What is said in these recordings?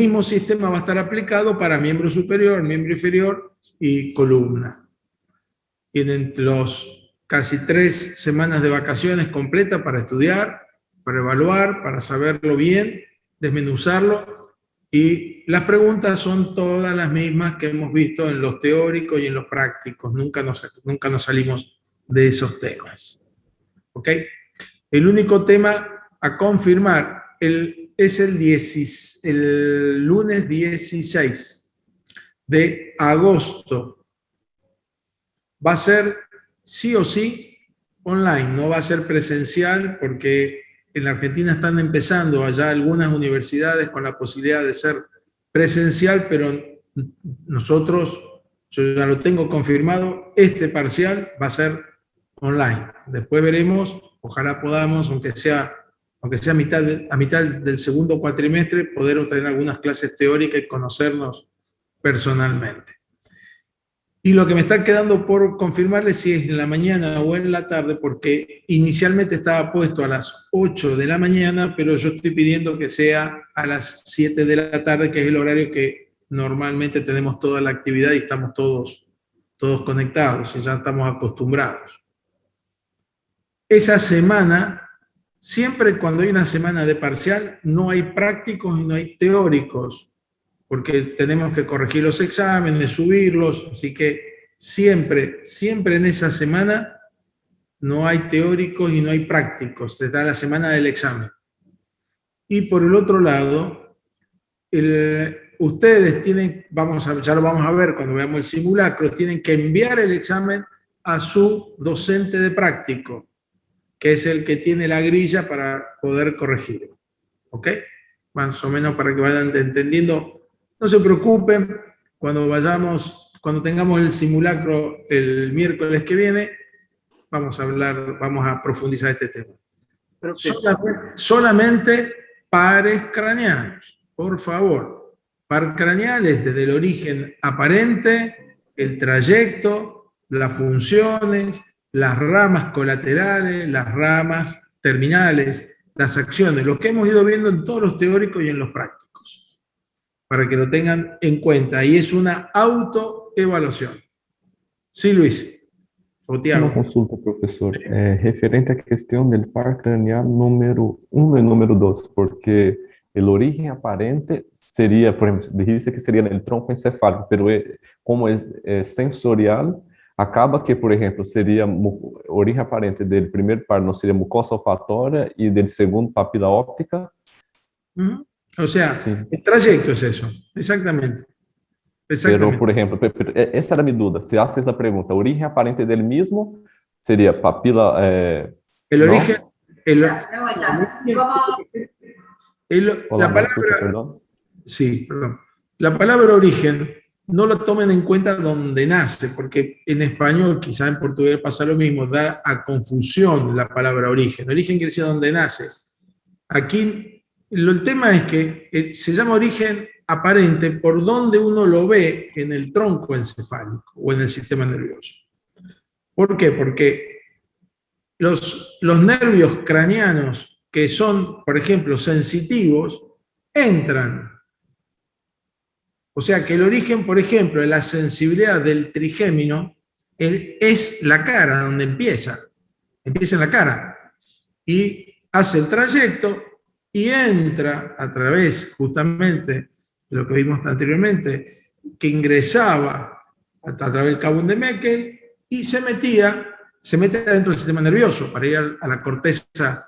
mismo sistema va a estar aplicado para miembro superior, miembro inferior y columna. Tienen los casi 3 semanas de vacaciones completas para estudiar, para evaluar, para saberlo bien, desmenuzarlo, y las preguntas son todas las mismas que hemos visto en los teóricos y en los prácticos. Nunca nos salimos de esos temas. ¿Ok? El único tema a confirmar es el lunes 16 de agosto. Va a ser sí o sí online, no va a ser presencial, porque en la Argentina están empezando allá algunas universidades con la posibilidad de ser presencial, pero nosotros, yo ya lo tengo confirmado, este parcial va a ser online. Después veremos, ojalá podamos, aunque sea a mitad del segundo cuatrimestre, poder obtener algunas clases teóricas y conocernos personalmente. Y lo que me está quedando por confirmarles si es en la mañana o en la tarde, porque inicialmente estaba puesto a las 8 de la mañana, pero yo estoy pidiendo que sea a las 7 de la tarde, que es el horario que normalmente tenemos toda la actividad y estamos todos conectados y ya estamos acostumbrados. Esa semana, siempre cuando hay una semana de parcial, no hay prácticos y no hay teóricos, porque tenemos que corregir los exámenes, subirlos, así que siempre en esa semana no hay teóricos y no hay prácticos, está la semana del examen. Y por el otro lado, ustedes tienen, ya lo vamos a ver cuando veamos el simulacro, tienen que enviar el examen a su docente de práctico, que es el que tiene la grilla para poder corregirlo. ¿Ok? Más o menos para que vayan entendiendo. No se preocupen, cuando tengamos el simulacro el miércoles que viene, vamos a profundizar este tema. Solamente pares craneanos, por favor. Par craneales desde el origen aparente, el trayecto, las funciones, las ramas colaterales, las ramas terminales, las acciones, lo que hemos ido viendo en todos los teóricos y en los prácticos, para que lo tengan en cuenta, y es una autoevaluación. Sí, Luis. O Tiago. Uma consulta, professor, referente à questão do par cranial número 1 e número 2, porque a origem aparente seria, por exemplo, dijiste que seria no tronco encefálico, pero como é sensorial, acaba que, por exemplo, seria a origem aparente do primeiro par não seria mucosa olfatória e do segundo papila óptica? O sea, sí. El trayecto es eso, exactamente. Pero, por ejemplo, essa era a minha dúvida. Se haces a pergunta, a origem aparente dele mesmo seria papila... el origen... La palabra... escucha, perdón. Sí, perdón. La palabra origen no lo tomen en cuenta donde nace, porque en español, quizá en portugués pasa lo mismo, da a confusión la palabra origen. Origen quiere decir donde nace. Aquí el tema es que se llama origen aparente por donde uno lo ve en el tronco encefálico o en el sistema nervioso. ¿Por qué? Porque los nervios craneanos que son, por ejemplo, sensitivos, entran. O sea que el origen, por ejemplo, de la sensibilidad del trigémino es la cara, donde empieza en la cara, y hace el trayecto y entra a través justamente de lo que vimos anteriormente, que ingresaba a través del cabo de Meckel y se mete dentro del sistema nervioso para ir a la corteza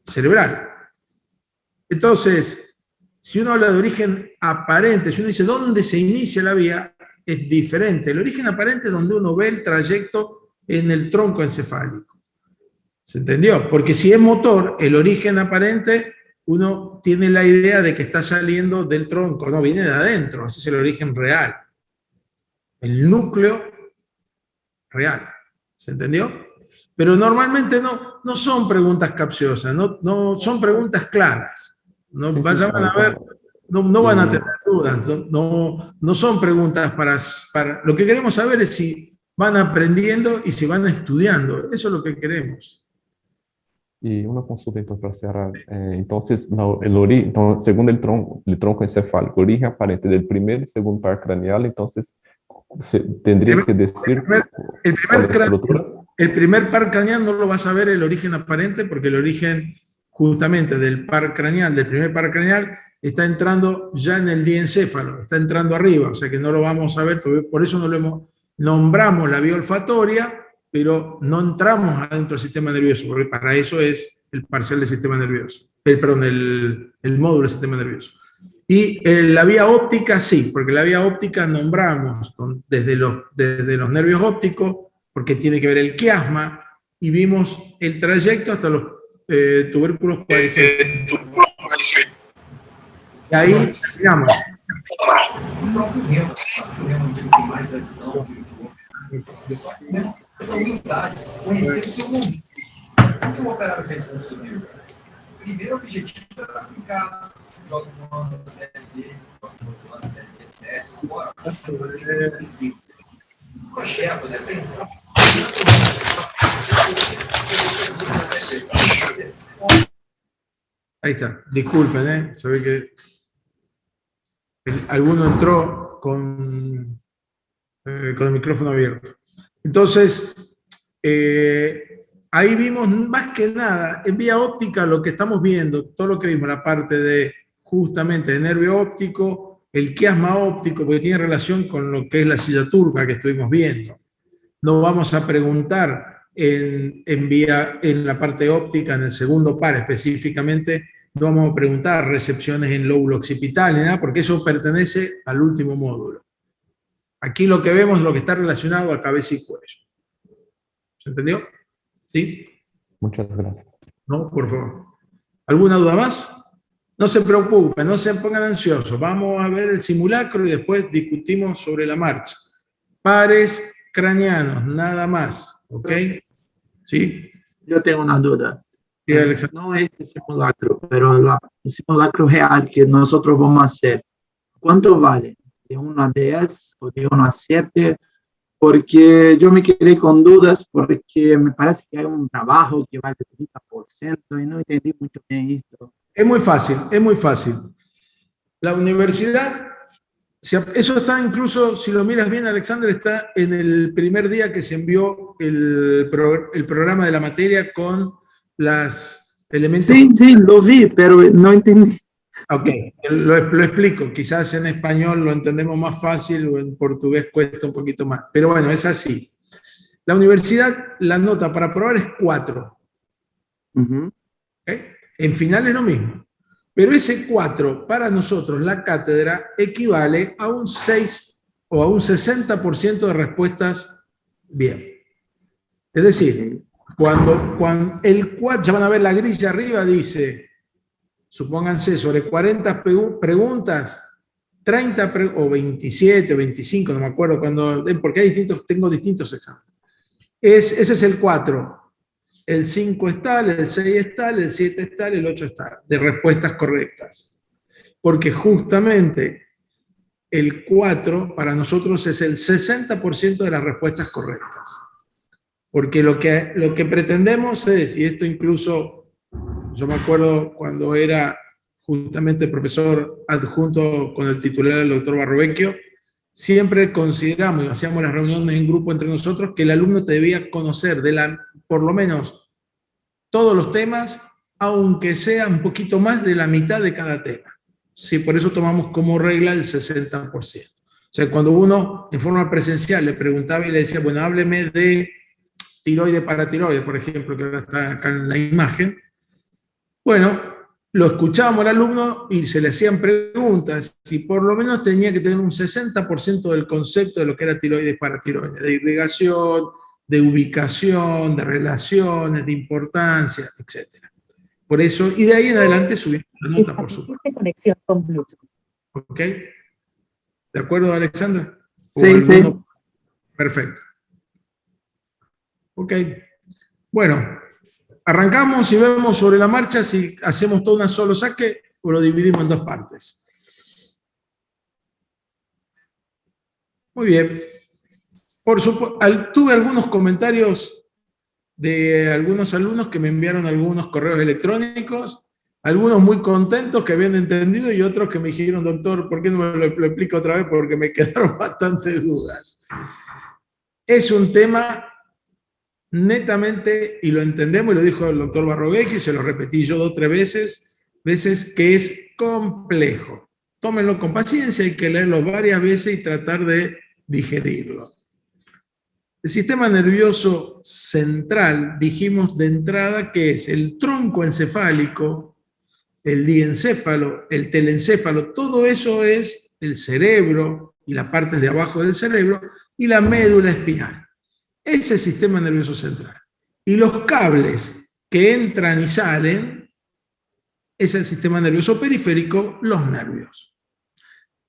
cerebral. Entonces, si uno habla de origen aparente, si uno dice dónde se inicia la vía, es diferente. El origen aparente es donde uno ve el trayecto en el tronco encefálico. ¿Se entendió? Porque si es motor, el origen aparente, uno tiene la idea de que está saliendo del tronco, no, viene de adentro, ese es el origen real. El núcleo real. ¿Se entendió? Pero normalmente no son preguntas capciosas, no son preguntas claras. No, sí, vayan a ver, no van a tener dudas, no son preguntas para... Lo que queremos saber es si van aprendiendo y si van estudiando. Eso es lo que queremos. Y una consulta entonces para cerrar. Entonces, entonces, según el tronco encefálico, el origen aparente del primer y segundo par craneal, entonces tendría que decir El cuál primer, es la estructura. el primer par craneal no lo vas a ver el origen aparente, porque el origen justamente del par craneal, del primer par craneal, está entrando ya en el diencéfalo, está entrando arriba, o sea que no lo vamos a ver, por eso no lo nombramos la vía olfatoria, pero no entramos adentro del sistema nervioso, porque para eso es el parcial del sistema nervioso, perdón, el módulo del sistema nervioso. Y la vía óptica sí, porque la vía óptica nombramos desde los nervios ópticos, porque tiene que ver el quiasma, y vimos el trayecto hasta los tubérculos cuadriceps. E aí, digamos. Essa humildade, conhecer o seu momento. O que o operário fez com o subir? Primeiro objetivo era ficar jogando na Série D, jogando na Série D, agora, o projeto, né? Pensar. Ahí está, disculpen, se ve que alguno entró con el micrófono abierto. Entonces, ahí vimos más que nada, en vía óptica lo que estamos viendo, todo lo que vimos, la parte de justamente de nervio óptico, el quiasma óptico, porque tiene relación con lo que es la silla turca que estuvimos viendo. No vamos a preguntar en la parte óptica, en el segundo par específicamente, no vamos a preguntar recepciones en lóbulo occipital ni nada, porque eso pertenece al último módulo. Aquí lo que vemos es lo que está relacionado a cabeza y cuello. ¿Se entendió? ¿Sí? Muchas gracias. No, por favor. ¿Alguna duda más? No se preocupen, no se pongan ansiosos. Vamos a ver el simulacro y después discutimos sobre la marcha. Pares craneanos, nada más. ¿Ok? ¿Sí? Yo tengo una duda. Sí, Alexander. No es el simulacro, pero el simulacro real que nosotros vamos a hacer, ¿cuánto vale? ¿De 1 a 10 o de 1 a 7? Porque yo me quedé con dudas porque me parece que hay un trabajo que vale 30% y no entendí mucho bien esto. Es muy fácil, es muy fácil. La universidad, eso está incluso, si lo miras bien, Alexander, está en el primer día que se envió el programa de la materia con los elementos. Sí, lo vi, pero no entendí. Ok, lo explico. Quizás en español lo entendemos más fácil o en portugués cuesta un poquito más. Pero bueno, es así. La universidad, la nota para aprobar es 4. ¿Okay? En final es lo mismo. Pero ese 4, para nosotros, la cátedra, equivale a un 6 o a un 60% de respuestas bien. Es decir, cuando el 4, ya van a ver la grilla arriba, dice, supónganse, sobre 40 preguntas, 30 o 27 o 25, no me acuerdo, porque tengo distintos exámenes. Ese es el 4. El 5 es tal, el 6 es tal, el 7 es tal, el 8 es tal, de respuestas correctas. Porque justamente el 4 para nosotros es el 60% de las respuestas correctas. Porque lo que pretendemos es, y esto incluso, yo me acuerdo cuando era justamente profesor adjunto con el titular, el doctor Barrovecchio, siempre consideramos, y hacíamos las reuniones en grupo entre nosotros, que el alumno te debía conocer por lo menos todos los temas, aunque sea un poquito más de la mitad de cada tema. Sí, por eso tomamos como regla el 60%. O sea, cuando uno en forma presencial le preguntaba y le decía, bueno, hábleme de tiroide, paratiroide, por ejemplo, que ahora está acá en la imagen, bueno, lo escuchábamos al alumno y se le hacían preguntas y por lo menos tenía que tener un 60% del concepto de lo que era tiroides, paratiroides, de irrigación, de ubicación, de relaciones, de importancia, etc. Por eso, y de ahí en adelante subimos la nota, por supuesto. Conexión con Bluetooth. ¿Ok? ¿De acuerdo, Alexandra? Sí. Perfecto. Ok. Bueno, arrancamos y vemos sobre la marcha si hacemos todo un solo saque o lo dividimos en 2 partes. Muy bien. Por supuesto, tuve algunos comentarios de algunos alumnos que me enviaron algunos correos electrónicos, algunos muy contentos que habían entendido y otros que me dijeron, doctor, ¿por qué no me lo explico otra vez? Porque me quedaron bastantes dudas. Es un tema netamente, y lo entendemos, y lo dijo el doctor Barrovecchi, se lo repetí yo 2 o 3 veces, que es complejo. Tómenlo con paciencia, hay que leerlo varias veces y tratar de digerirlo. El sistema nervioso central, dijimos de entrada que es el tronco encefálico, el diencéfalo, el telencéfalo, todo eso es el cerebro y las partes de abajo del cerebro y la médula espinal. Ese es el sistema nervioso central. Y los cables que entran y salen es el sistema nervioso periférico, los nervios.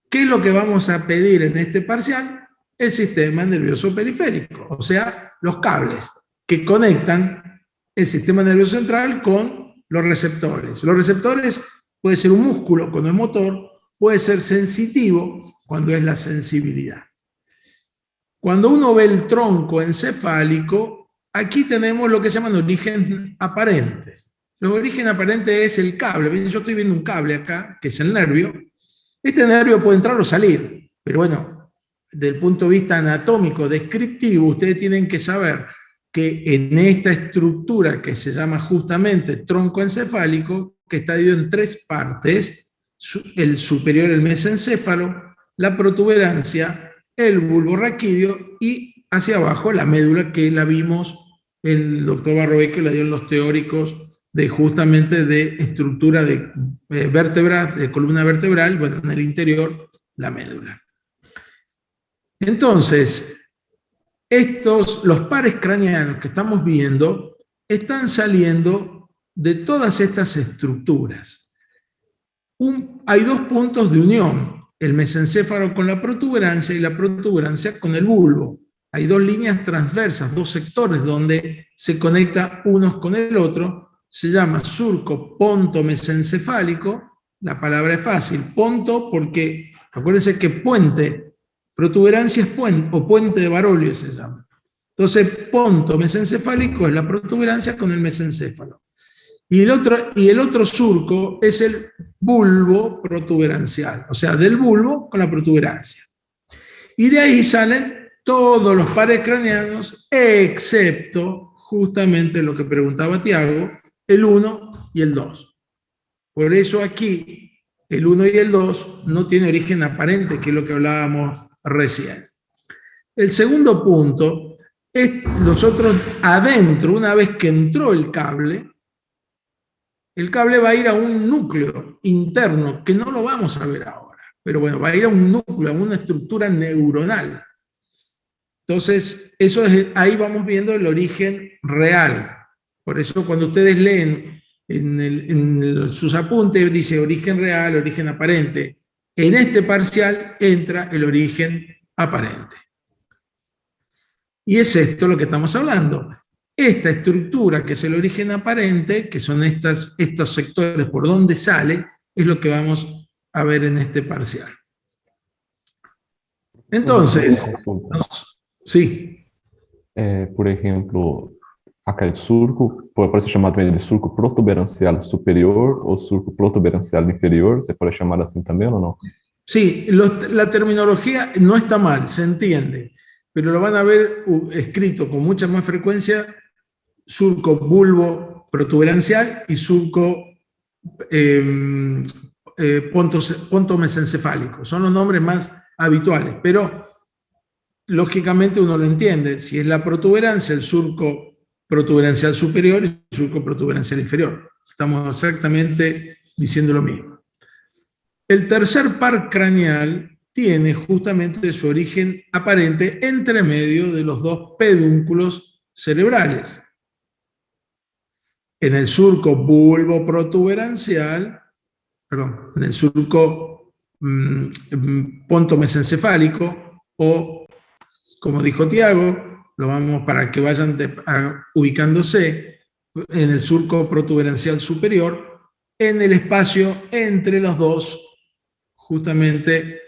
¿Qué es lo que vamos a pedir en este parcial? El sistema nervioso periférico, o sea, los cables que conectan el sistema nervioso central con los receptores. Los receptores puede ser un músculo cuando es motor, puede ser sensitivo cuando es la sensibilidad. Cuando uno ve el tronco encefálico, aquí tenemos lo que se llaman orígenes aparentes. Los orígenes aparentes es el cable. Yo estoy viendo un cable acá, que es el nervio. Este nervio puede entrar o salir, pero bueno, desde el punto de vista anatómico, descriptivo, ustedes tienen que saber que en esta estructura que se llama justamente tronco encefálico, que está dividido en 3 partes, el superior, el mesencéfalo, la protuberancia, el bulbo raquídeo y hacia abajo la médula, que la vimos, el doctor Barrovecchi la dio en los teóricos de justamente de estructura de vértebra, de columna vertebral, bueno, en el interior, la médula. Entonces, los pares craneanos que estamos viendo están saliendo de todas estas estructuras. Hay 2 puntos de unión, el mesencéfalo con la protuberancia y la protuberancia con el bulbo. Hay 2 líneas transversas, 2 sectores donde se conecta unos con el otro. Se llama surco ponto-mesencefálico. La palabra es fácil, ponto, porque acuérdense que puente, protuberancia es puente, o puente de Barolio se llama. Entonces, ponto mesencefálico es la protuberancia con el mesencéfalo. Y el otro surco es el bulbo protuberancial, o sea, del bulbo con la protuberancia. Y de ahí salen todos los pares craneanos, excepto justamente lo que preguntaba Tiago, el 1 y el 2. Por eso aquí, el 1 y el 2 no tienen origen aparente, que es lo que hablábamos recién. El segundo punto es nosotros adentro, una vez que entró el cable va a ir a un núcleo interno, que no lo vamos a ver ahora, pero bueno, va a ir a un núcleo, a una estructura neuronal. Entonces, ahí vamos viendo el origen real. Por eso cuando ustedes leen sus apuntes, dice origen real, origen aparente. En este parcial entra el origen aparente. Y es esto lo que estamos hablando. Esta estructura, que es el origen aparente, que son estos sectores por donde sale, es lo que vamos a ver en este parcial. Entonces, sí. Por ejemplo, acá el surco, pode ser chamado também de surco protuberancial superior ou surco protuberancial inferior, se puede llamar así también o no? Sí, la terminología no está mal, se entiende, pero lo van a ver escrito con mucha más frecuencia, surco bulbo protuberancial y surco ponto mesencefálico. Son los nombres más habituales, pero lógicamente uno lo entiende. Si es la protuberancia, el surco protuberancial superior y el surco protuberancial inferior. Estamos exactamente diciendo lo mismo. El tercer par craneal tiene justamente su origen aparente entre medio de los 2 pedúnculos cerebrales. En el surco bulbo protuberancial, perdón, en el surco ponto mesencefálico, o como dijo Tiago, lo vamos para que vayan ubicándose, en el surco protuberancial superior, en el espacio entre los 2 justamente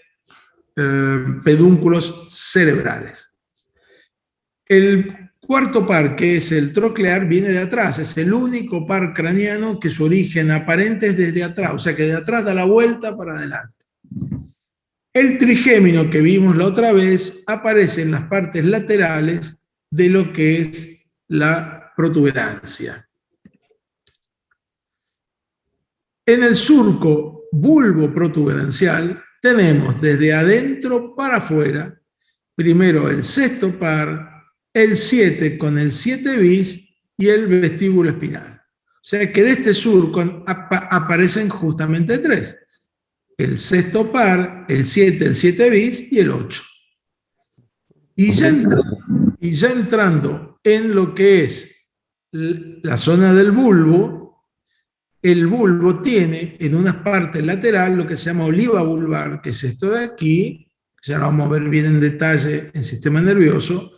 pedúnculos cerebrales. cuarto par, que es el troclear, viene de atrás. Es el único par craneano que su origen aparente es desde atrás. O sea que de atrás da la vuelta para adelante. El trigémino que vimos la otra vez aparece en las partes laterales de lo que es la protuberancia. En el surco bulbo protuberancial tenemos desde adentro para afuera, primero el sexto par, el 7 con el 7 bis y el vestíbulo espinal. O sea que de este surco aparecen justamente tres. El sexto par, el 7 bis y el 8. Y ya entrando en lo que es la zona del bulbo, el bulbo tiene en una parte lateral lo que se llama oliva vulvar, que es esto de aquí, ya lo vamos a ver bien en detalle en sistema nervioso,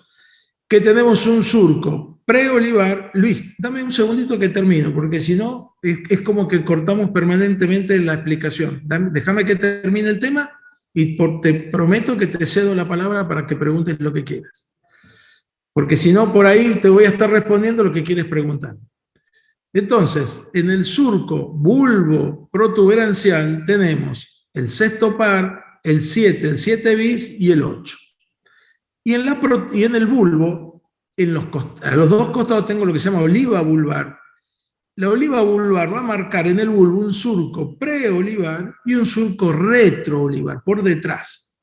que tenemos un surco preolivar. Luis, dame un segundito que termino, porque si no, es como que cortamos permanentemente la explicación. Déjame que termine el tema y te prometo que te cedo la palabra para que preguntes lo que quieras. Porque si no, por ahí te voy a estar respondiendo lo que quieres preguntar. Entonces, en el surco bulbo protuberancial tenemos el sexto par, el 7 bis y el 8. Y en el bulbo, a los dos costados tengo lo que se llama oliva vulvar. La oliva vulvar va a marcar en el bulbo un surco preolivar y un surco retroolivar, por detrás.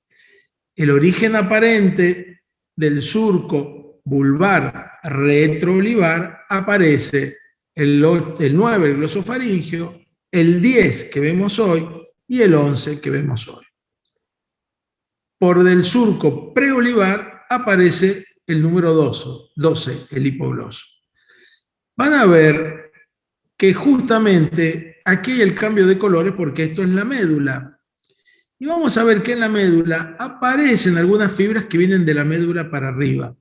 El origen aparente del surco vulvar retroolivar aparece el 9, el glosofaringeo, el 10 que vemos hoy y el 11 que vemos hoy. Por del surco preolivar aparece el número 12, el hipogloso. Van a ver que justamente aquí hay el cambio de colores porque esto es la médula. Y vamos a ver que en la médula aparecen algunas fibras que vienen de la médula para arriba.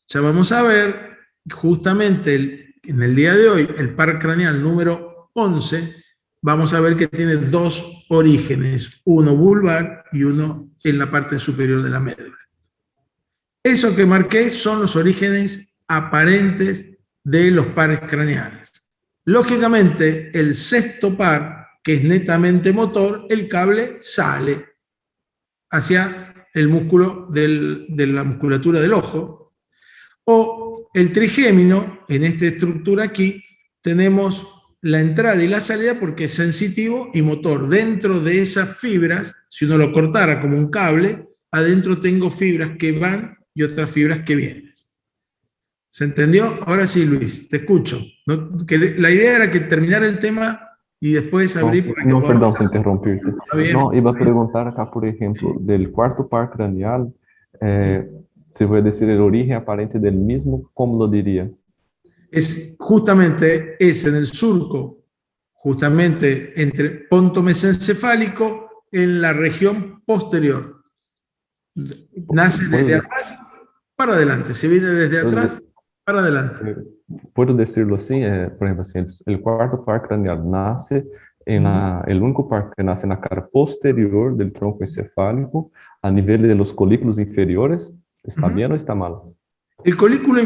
Ya vamos a ver justamente en el día de hoy el par craneal número 11, vamos a ver que tiene dos orígenes, uno vulvar y uno en la parte superior de la médula. Eso que marqué son los orígenes aparentes de los pares craneales. Lógicamente, el sexto par, que es netamente motor, el cable sale hacia el músculo de la musculatura del ojo. O el trigémino, en esta estructura aquí, tenemos la entrada y la salida porque es sensitivo y motor. Dentro de esas fibras, si uno lo cortara como un cable, adentro tengo fibras que van y otras fibras que vienen. ¿Se entendió? Ahora sí, Luis, te escucho. La idea era que terminara el tema y después abrir... No, perdón por interrumpirte. No, iba a preguntar acá, por ejemplo, del cuarto par craneal, se puede decir el origen aparente del mismo, ¿cómo lo diría? Justamente en el surco, justamente entre ponto mesencefálico, en la región posterior. Nace desde atrás para adelante, se viene desde atrás para adelante. Puedo decirlo así, por ejemplo, si el cuarto par craneal nace el único par que nace en la cara posterior del tronco encefálico, a nivel de los colículos inferiores, ¿está bien o está mal? El colículo,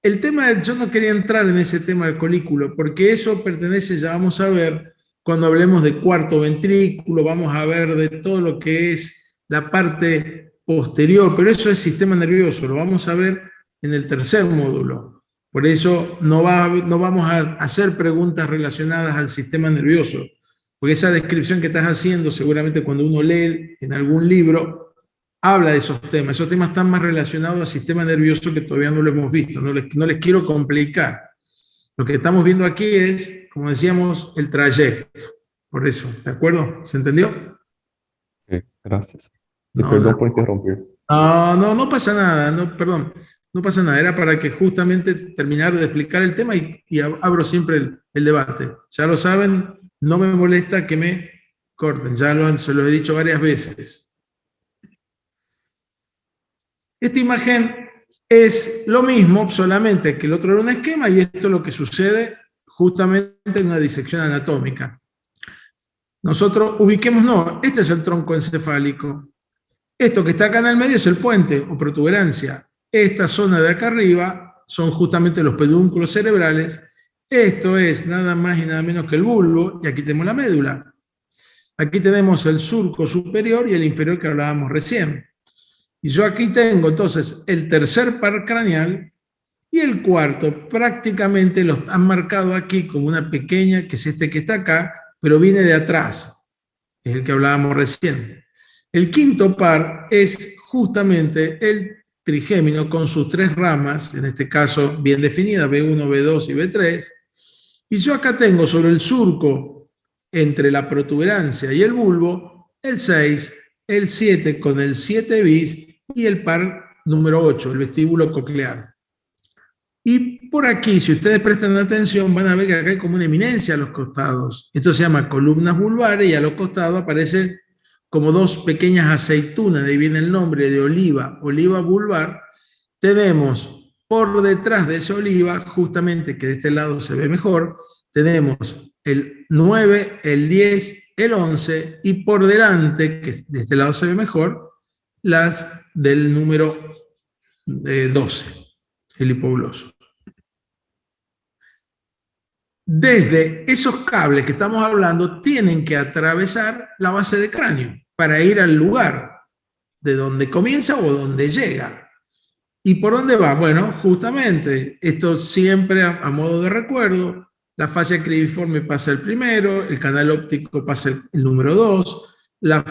el tema, yo no quería entrar en ese tema del colículo, porque eso pertenece, ya vamos a ver, cuando hablemos de cuarto ventrículo, vamos a ver de todo lo que es la parte posterior, pero eso es sistema nervioso, lo vamos a ver en el tercer módulo. Por eso no vamos a hacer preguntas relacionadas al sistema nervioso, porque esa descripción que estás haciendo, seguramente cuando uno lee en algún libro, habla de esos temas. Esos temas están más relacionados al sistema nervioso que todavía no lo hemos visto, no les quiero complicar. Lo que estamos viendo aquí es, como decíamos, el trayecto. Por eso, ¿de acuerdo? ¿Se entendió? Sí, gracias. Y perdón por interrumpir. No pasa nada, perdón, no pasa nada. Era para que justamente terminar de explicar el tema y abro siempre el debate. Ya lo saben, no me molesta que me corten, se lo he dicho varias veces. Esta imagen es lo mismo, solamente que el otro era un esquema y esto es lo que sucede justamente en una disección anatómica. Nosotros ubiquémonos, este es el tronco encefálico. Esto que está acá en el medio es el puente o protuberancia. Esta zona de acá arriba son justamente los pedúnculos cerebrales. Esto es nada más y nada menos que el bulbo, y aquí tenemos la médula. Aquí tenemos el surco superior y el inferior que hablábamos recién. Y yo aquí tengo entonces el tercer par craneal y el cuarto. Prácticamente los han marcado aquí como una pequeña, que es este que está acá, pero viene de atrás. Es el que hablábamos recién. El quinto par es justamente el trigémino con sus tres ramas, en este caso bien definidas, B1, B2 y B3. Y yo acá tengo sobre el surco, entre la protuberancia y el bulbo, el 6, el 7 con el 7 bis y el par número 8, el vestíbulo coclear. Y por aquí, si ustedes prestan atención, van a ver que acá hay como una eminencia a los costados. Esto se llama columnas vulvares y a los costados aparecen como dos pequeñas aceitunas, de ahí viene el nombre de oliva, oliva vulvar. Tenemos por detrás de esa oliva, justamente que de este lado se ve mejor, tenemos el 9, el 10, el 11 y por delante, que de este lado se ve mejor, las del número 12, el hipogloso. Desde esos cables que estamos hablando, tienen que atravesar la base de cráneo para ir al lugar de donde comienza o donde llega. ¿Y por dónde va? Bueno, justamente, esto siempre a modo de recuerdo, la fascia cribiforme pasa el primero, el canal óptico pasa el número 2, la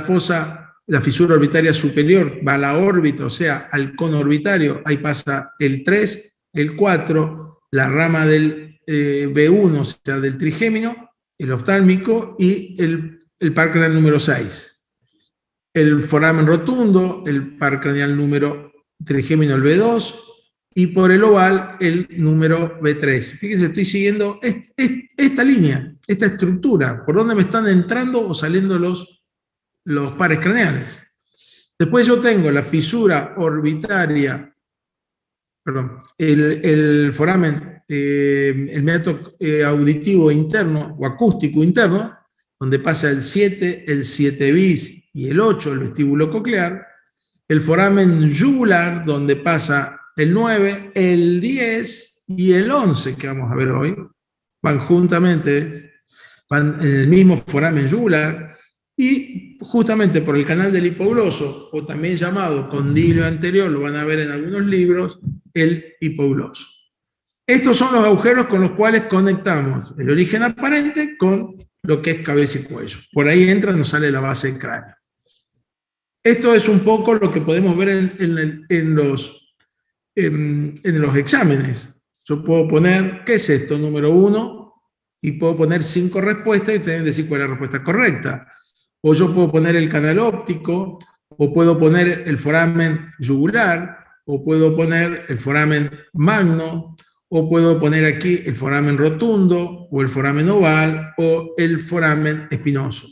fisura orbitaria superior va a la órbita, o sea, al cono orbitario, ahí pasa el 3, el 4, la rama del B1, o sea, del trigémino, el oftálmico, y el par craneal número 6. El foramen rotundo, el par craneal número trigémino, el B2, y por el oval, el número B3. Fíjense, estoy siguiendo esta línea, esta estructura, por donde me están entrando o saliendo los pares craneales. Después yo tengo la fisura orbitaria, perdón, el foramen, el meato auditivo interno o acústico interno, donde pasa el 7, el 7 bis y el 8, el vestíbulo coclear, el foramen yugular, donde pasa el 9, el 10 y el 11, que vamos a ver hoy, van juntamente, van en el mismo foramen yugular, y justamente por el canal del hipogloso, o también llamado condilo anterior, lo van a ver en algunos libros, el hipogloso. Estos son los agujeros con los cuales conectamos el origen aparente con lo que es cabeza y cuello. Por ahí entra y nos sale la base del cráneo. Esto es un poco lo que podemos ver en los exámenes. Yo puedo poner, ¿qué es esto? Número 1, y puedo poner 5 respuestas y ustedes decir cuál es la respuesta correcta. O yo puedo poner el canal óptico, o puedo poner el foramen yugular, o puedo poner el foramen magno, o puedo poner aquí el foramen rotundo, o el foramen oval, o el foramen espinoso.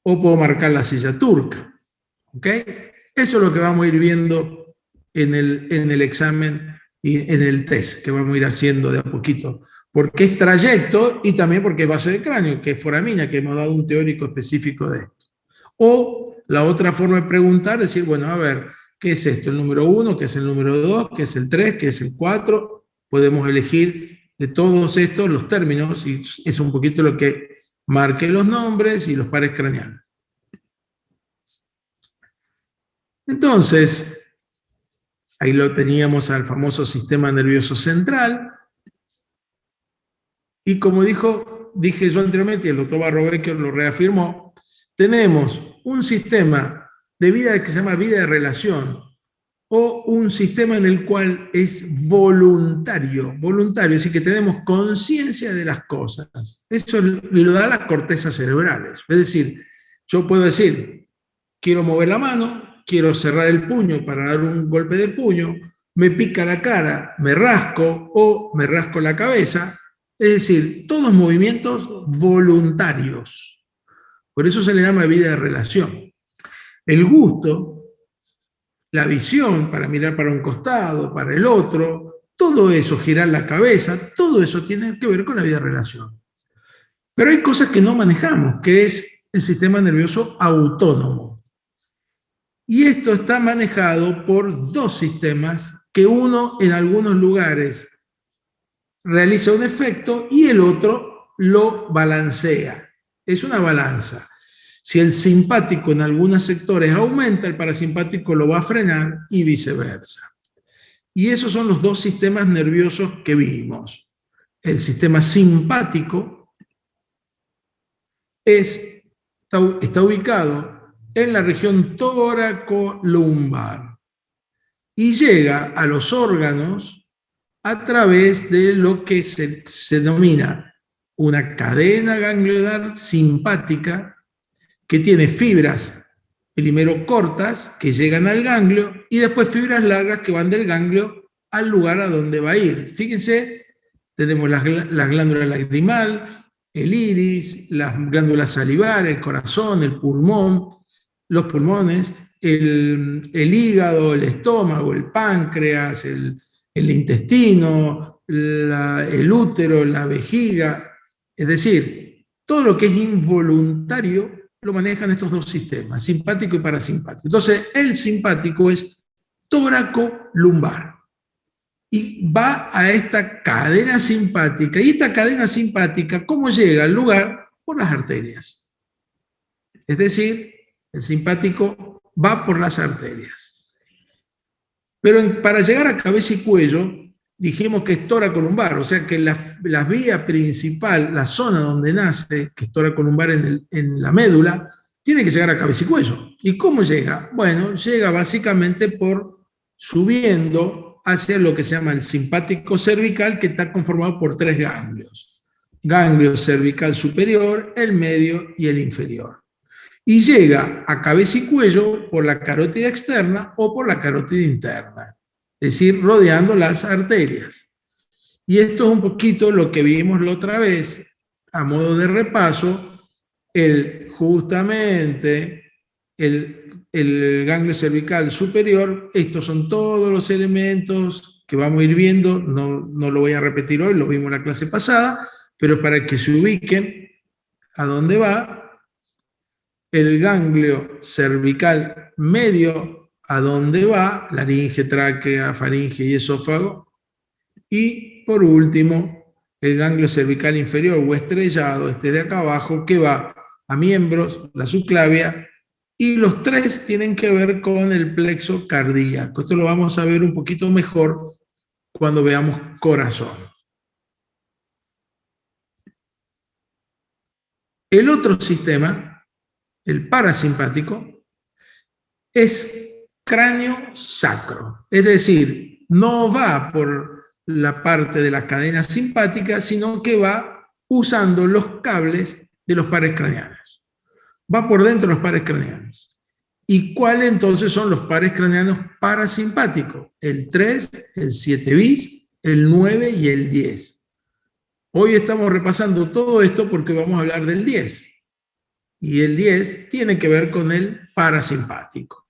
O puedo marcar la silla turca. ¿Ok? Eso es lo que vamos a ir viendo en el examen y en el test que vamos a ir haciendo de a poquito. Porque es trayecto y también porque es base de cráneo, que es foramina, que hemos dado un teórico específico de esto. O la otra forma de preguntar es decir, bueno, a ver, ¿qué es esto? El número 1, ¿qué es el número 2? ¿Qué es el 3? ¿Qué es el 4? Podemos elegir de todos estos los términos y es un poquito lo que marque los nombres y los pares craneales. Entonces, ahí lo teníamos al famoso sistema nervioso central. Y como dije yo anteriormente, y el doctor Barrovecchio lo reafirmó, tenemos un sistema de vida que se llama vida de relación, o un sistema en el cual es voluntario, es decir, que tenemos conciencia de las cosas. Eso lo da las cortezas cerebrales. Es decir, yo puedo decir, quiero mover la mano, quiero cerrar el puño para dar un golpe de puño, me pica la cara, me rasco o me rasco la cabeza. Es decir, todos movimientos voluntarios. Por eso se le llama vida de relación. El gusto, la visión para mirar para un costado, para el otro, todo eso, girar la cabeza, todo eso tiene que ver con la vida de relación. Pero hay cosas que no manejamos, que es el sistema nervioso autónomo. Y esto está manejado por dos sistemas que uno en algunos lugares realiza un efecto y el otro lo balancea. Es una balanza. Si el simpático en algunos sectores aumenta, el parasimpático lo va a frenar y viceversa. Y esos son los dos sistemas nerviosos que vimos. El sistema simpático está ubicado en la región tóraco-lumbar y llega a los órganos a través de lo que se denomina una cadena ganglionar simpática que tiene fibras, primero cortas, que llegan al ganglio, y después fibras largas que van del ganglio al lugar a donde va a ir. Fíjense, tenemos la glándula lagrimal, el iris, las glándulas salivares, el corazón, el pulmón, los pulmones, el hígado, el estómago, el páncreas, el intestino, el útero, la vejiga. Es decir, todo lo que es involuntario lo manejan estos dos sistemas, simpático y parasimpático. Entonces, el simpático es tóraco-lumbar y va a esta cadena simpática. Y esta cadena simpática, ¿cómo llega al lugar? Por las arterias. Es decir, el simpático va por las arterias. Pero para llegar a cabeza y cuello, dijimos que es tóraco-lumbar, o sea que la vía principal, la zona donde nace, que es tóraco-lumbar en la médula, tiene que llegar a cabeza y cuello. ¿Y cómo llega? Bueno, llega básicamente por subiendo hacia lo que se llama el simpático cervical, que está conformado por 3 ganglios. Ganglio cervical superior, el medio y el inferior. Y llega a cabeza y cuello por la carótida externa o por la carótida interna, es decir, rodeando las arterias. Y esto es un poquito lo que vimos la otra vez, a modo de repaso, justamente el ganglio cervical superior. Estos son todos los elementos que vamos a ir viendo, no lo voy a repetir hoy, lo vimos en la clase pasada, pero para que se ubiquen a dónde va. El ganglio cervical medio, a dónde va, laringe, tráquea, faringe y esófago. Y por último, el ganglio cervical inferior o estrellado, este de acá abajo, que va a miembros, la subclavia, y los 3 tienen que ver con el plexo cardíaco. Esto lo vamos a ver un poquito mejor cuando veamos corazón. El otro sistema, el parasimpático, es cráneo sacro, es decir, no va por la parte de la cadena simpática, sino que va usando los cables de los pares craneanos. Va por dentro de los pares craneanos. ¿Y cuáles entonces son los pares craneanos parasimpáticos? El 3, el 7 bis, el 9 y el 10. Hoy estamos repasando todo esto porque vamos a hablar del 10. Y el 10 tiene que ver con el parasimpático.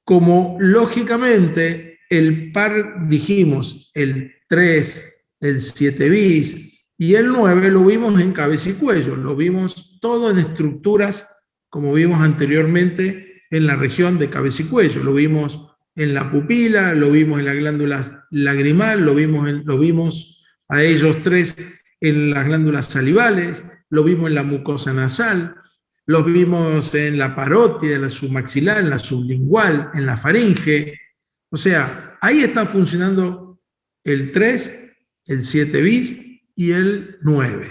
Como lógicamente el par, dijimos, el 3, el 7 bis y el 9 lo vimos en cabeza y cuello, lo vimos todo en estructuras, como vimos anteriormente en la región de cabeza y cuello, lo vimos en la pupila, lo vimos en la glándula lagrimal, lo vimos a ellos 3 en las glándulas salivales, lo vimos en la mucosa nasal, lo vimos en la parótida, en la submaxilar, en la sublingual, en la faringe. O sea, ahí está funcionando el 3, el 7 bis y el 9.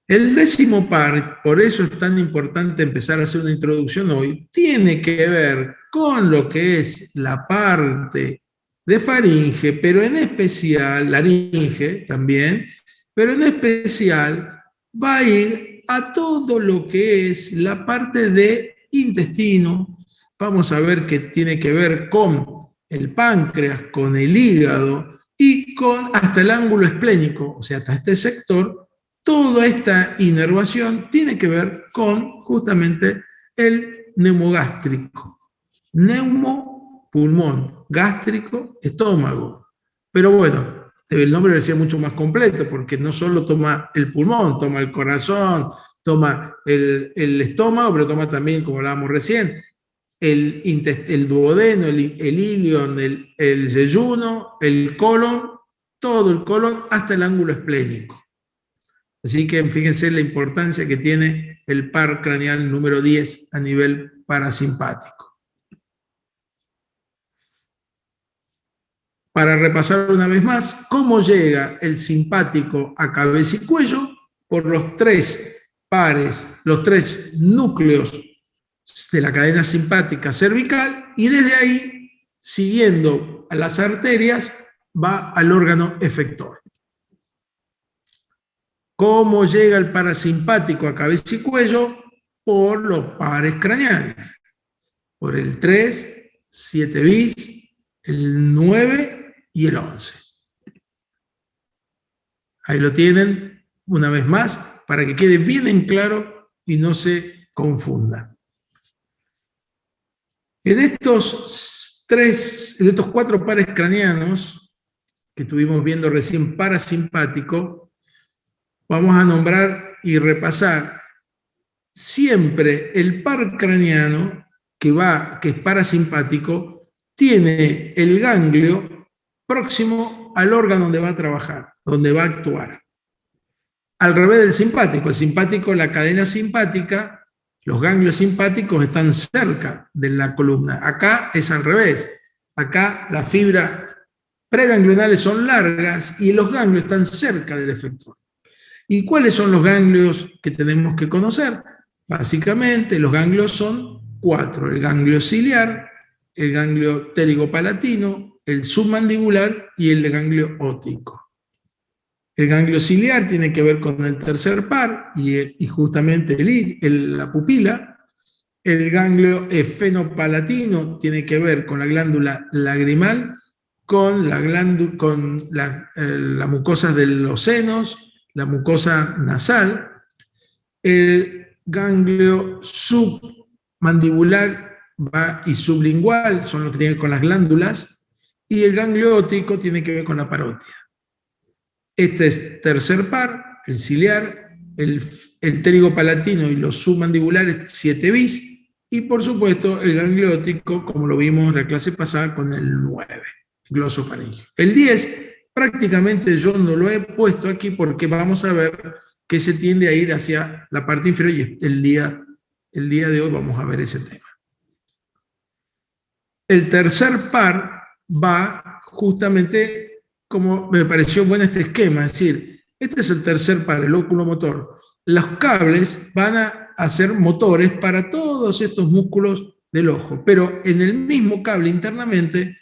El 10º par, por eso es tan importante empezar a hacer una introducción hoy, tiene que ver con lo que es la parte de faringe, pero en especial, laringe también, pero en especial va a ir a todo lo que es la parte de intestino. Vamos a ver que tiene que ver con el páncreas, con el hígado y con hasta el ángulo esplénico, o sea, hasta este sector. Toda esta inervación tiene que ver con justamente el neumogástrico. Neumo, pulmón, gástrico, estómago. Pero bueno, el nombre decía mucho más completo, porque no solo toma el pulmón, toma el corazón, toma el estómago, pero toma también, como hablábamos recién, el duodeno, el ilion, el yeyuno, el colon, todo el colon hasta el ángulo esplénico. Así que fíjense la importancia que tiene el par craneal número 10 a nivel parasimpático. Para repasar una vez más, ¿cómo llega el simpático a cabeza y cuello? Por los tres pares, los tres núcleos de la cadena simpática cervical, y desde ahí, siguiendo a las arterias, va al órgano efector. ¿Cómo llega el parasimpático a cabeza y cuello? Por los pares craneales. Por el 3, 7 bis, el 9 y el 11. Ahí lo tienen una vez más para que quede bien en claro y no se confunda. En estos 4 pares craneanos que estuvimos viendo recién parasimpático, vamos a nombrar y repasar siempre el par craneano que es parasimpático, tiene el ganglio próximo al órgano donde va a trabajar, donde va a actuar. Al revés del simpático, el simpático, la cadena simpática, los ganglios simpáticos están cerca de la columna. Acá es al revés. Acá las fibras preganglionales son largas y los ganglios están cerca del efector. ¿Y cuáles son los ganglios que tenemos que conocer? Básicamente, los ganglios son 4. El ganglio ciliar, el ganglio pterigopalatino, el submandibular y el ganglio óptico. El ganglio ciliar tiene que ver con el tercer par y justamente la pupila. El ganglio efenopalatino tiene que ver con la glándula lagrimal, con la mucosa de los senos, la mucosa nasal. El ganglio submandibular y sublingual son los que tienen que ver con las glándulas, y el ganglio óptico tiene que ver con la parótida. Este es tercer par, el ciliar, el pterigopalatino y los submandibulares 7 bis, y por supuesto el ganglio óptico, como lo vimos en la clase pasada con el 9, glosofaringeo. El 10 prácticamente yo no lo he puesto aquí porque vamos a ver que se tiende a ir hacia la parte inferior y el día de hoy vamos a ver ese tema. El tercer par va justamente como me pareció bueno este esquema, es decir, este es el tercer par, el oculomotor. Los cables van a ser motores para todos estos músculos del ojo, pero en el mismo cable internamente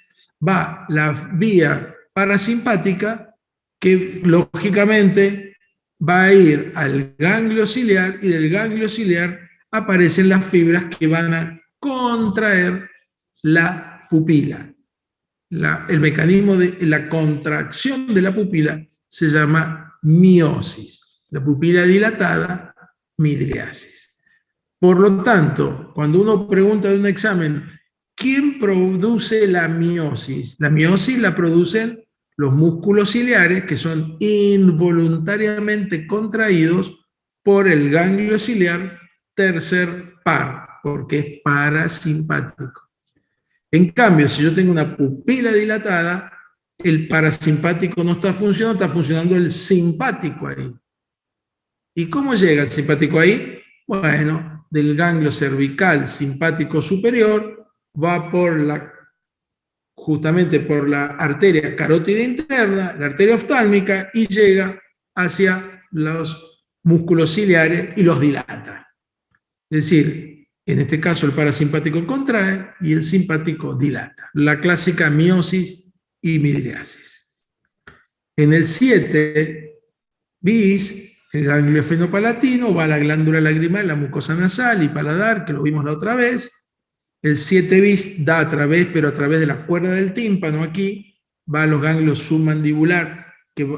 va la vía parasimpática que lógicamente va a ir al ganglio ciliar, y del ganglio ciliar aparecen las fibras que van a contraer la pupila. El mecanismo de la contracción de la pupila se llama miosis. La pupila dilatada, midriasis. Por lo tanto, cuando uno pregunta en un examen, ¿quién produce la miosis? La miosis la producen los músculos ciliares, que son involuntariamente contraídos por el ganglio ciliar tercer par, porque es parasimpático. En cambio, si yo tengo una pupila dilatada, el parasimpático no está funcionando el simpático ahí. ¿Y cómo llega el simpático ahí? Bueno, del ganglio cervical simpático superior va justamente por la arteria carótida interna, la arteria oftálmica, y llega hacia los músculos ciliares y los dilata. Es decir, en este caso el parasimpático contrae y el simpático dilata. La clásica miosis y midriasis. En el 7 bis, el ganglio efenopalatino va a la glándula lagrimal, la mucosa nasal y paladar, que lo vimos la otra vez. El 7 bis da pero a través de la cuerda del tímpano aquí, va a los ganglios submandibular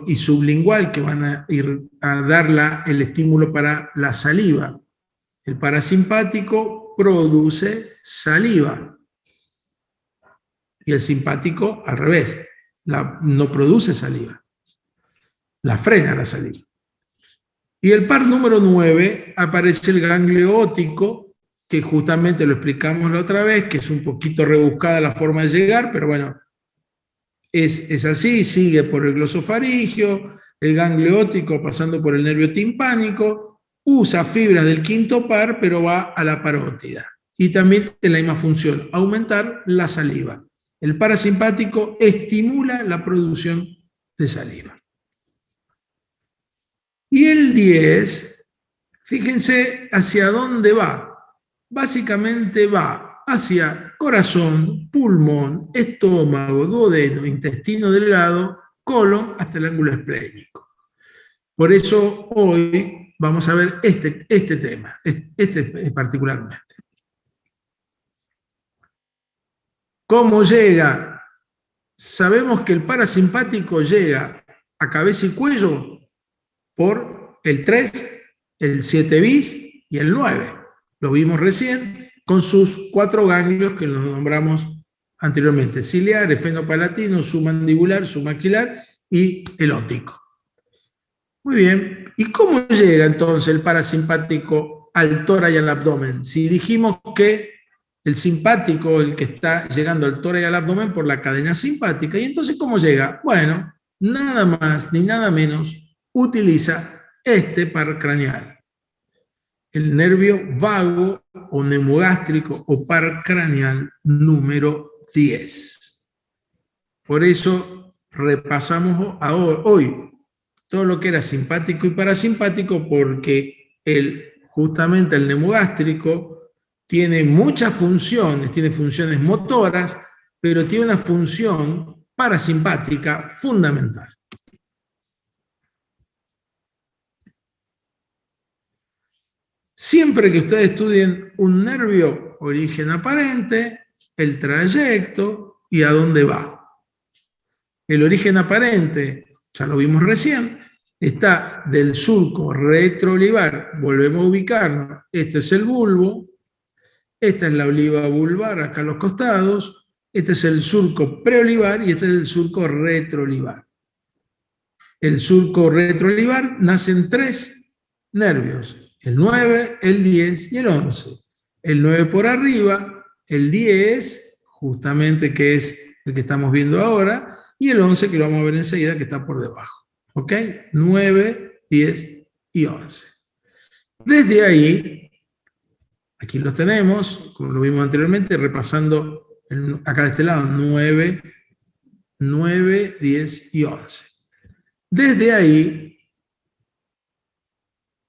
y sublingual, que van a ir a dar el estímulo para la saliva. El parasimpático produce saliva y el simpático al revés, no produce saliva, la frena la saliva. Y el par número 9 aparece el ganglio óptico, que justamente lo explicamos la otra vez, que es un poquito rebuscada la forma de llegar, pero bueno, es así, sigue por el glosofaringio, el ganglio óptico pasando por el nervio timpánico, usa fibras del quinto par, pero va a la parótida. Y también tiene la misma función, aumentar la saliva. El parasimpático estimula la producción de saliva. Y el 10, fíjense hacia dónde va. Básicamente va hacia corazón, pulmón, estómago, duodeno, intestino delgado, colon, hasta el ángulo esplénico. Por eso hoy vamos a ver este tema, este particularmente. ¿Cómo llega? Sabemos que el parasimpático llega a cabeza y cuello por el 3, el 7 bis y el 9. Lo vimos recién con sus 4 ganglios que los nombramos anteriormente: ciliar, efenopalatino, submandibular, submaxilar y el óptico. Muy bien. ¿Y cómo llega entonces el parasimpático al tórax y al abdomen? Si dijimos que el simpático, el que está llegando al tórax y al abdomen por la cadena simpática. ¿Y entonces cómo llega? Bueno, nada más ni nada menos utiliza este par craneal, el nervio vago o neumogástrico o par craneal número 10. Por eso repasamos hoy todo lo que era simpático y parasimpático, porque justamente el neumogástrico tiene muchas funciones, tiene funciones motoras, pero tiene una función parasimpática fundamental. Siempre que ustedes estudien un nervio, origen aparente, el trayecto y a dónde va. El origen aparente, ya lo vimos recién, está del surco retroolivar. Volvemos a ubicarnos. Este es el bulbo, esta es la oliva vulvar acá a los costados, este es el surco preolivar y este es el surco retroolivar. El surco retroolivar nacen 3 nervios: el 9, el 10 y el 11. El 9 por arriba, el 10, justamente que es el que estamos viendo ahora, y el 11 que lo vamos a ver enseguida, que está por debajo. ¿Ok? 9, 10 y 11. Desde ahí, aquí los tenemos, como lo vimos anteriormente, repasando acá de este lado, 9, 10 y 11. Desde ahí,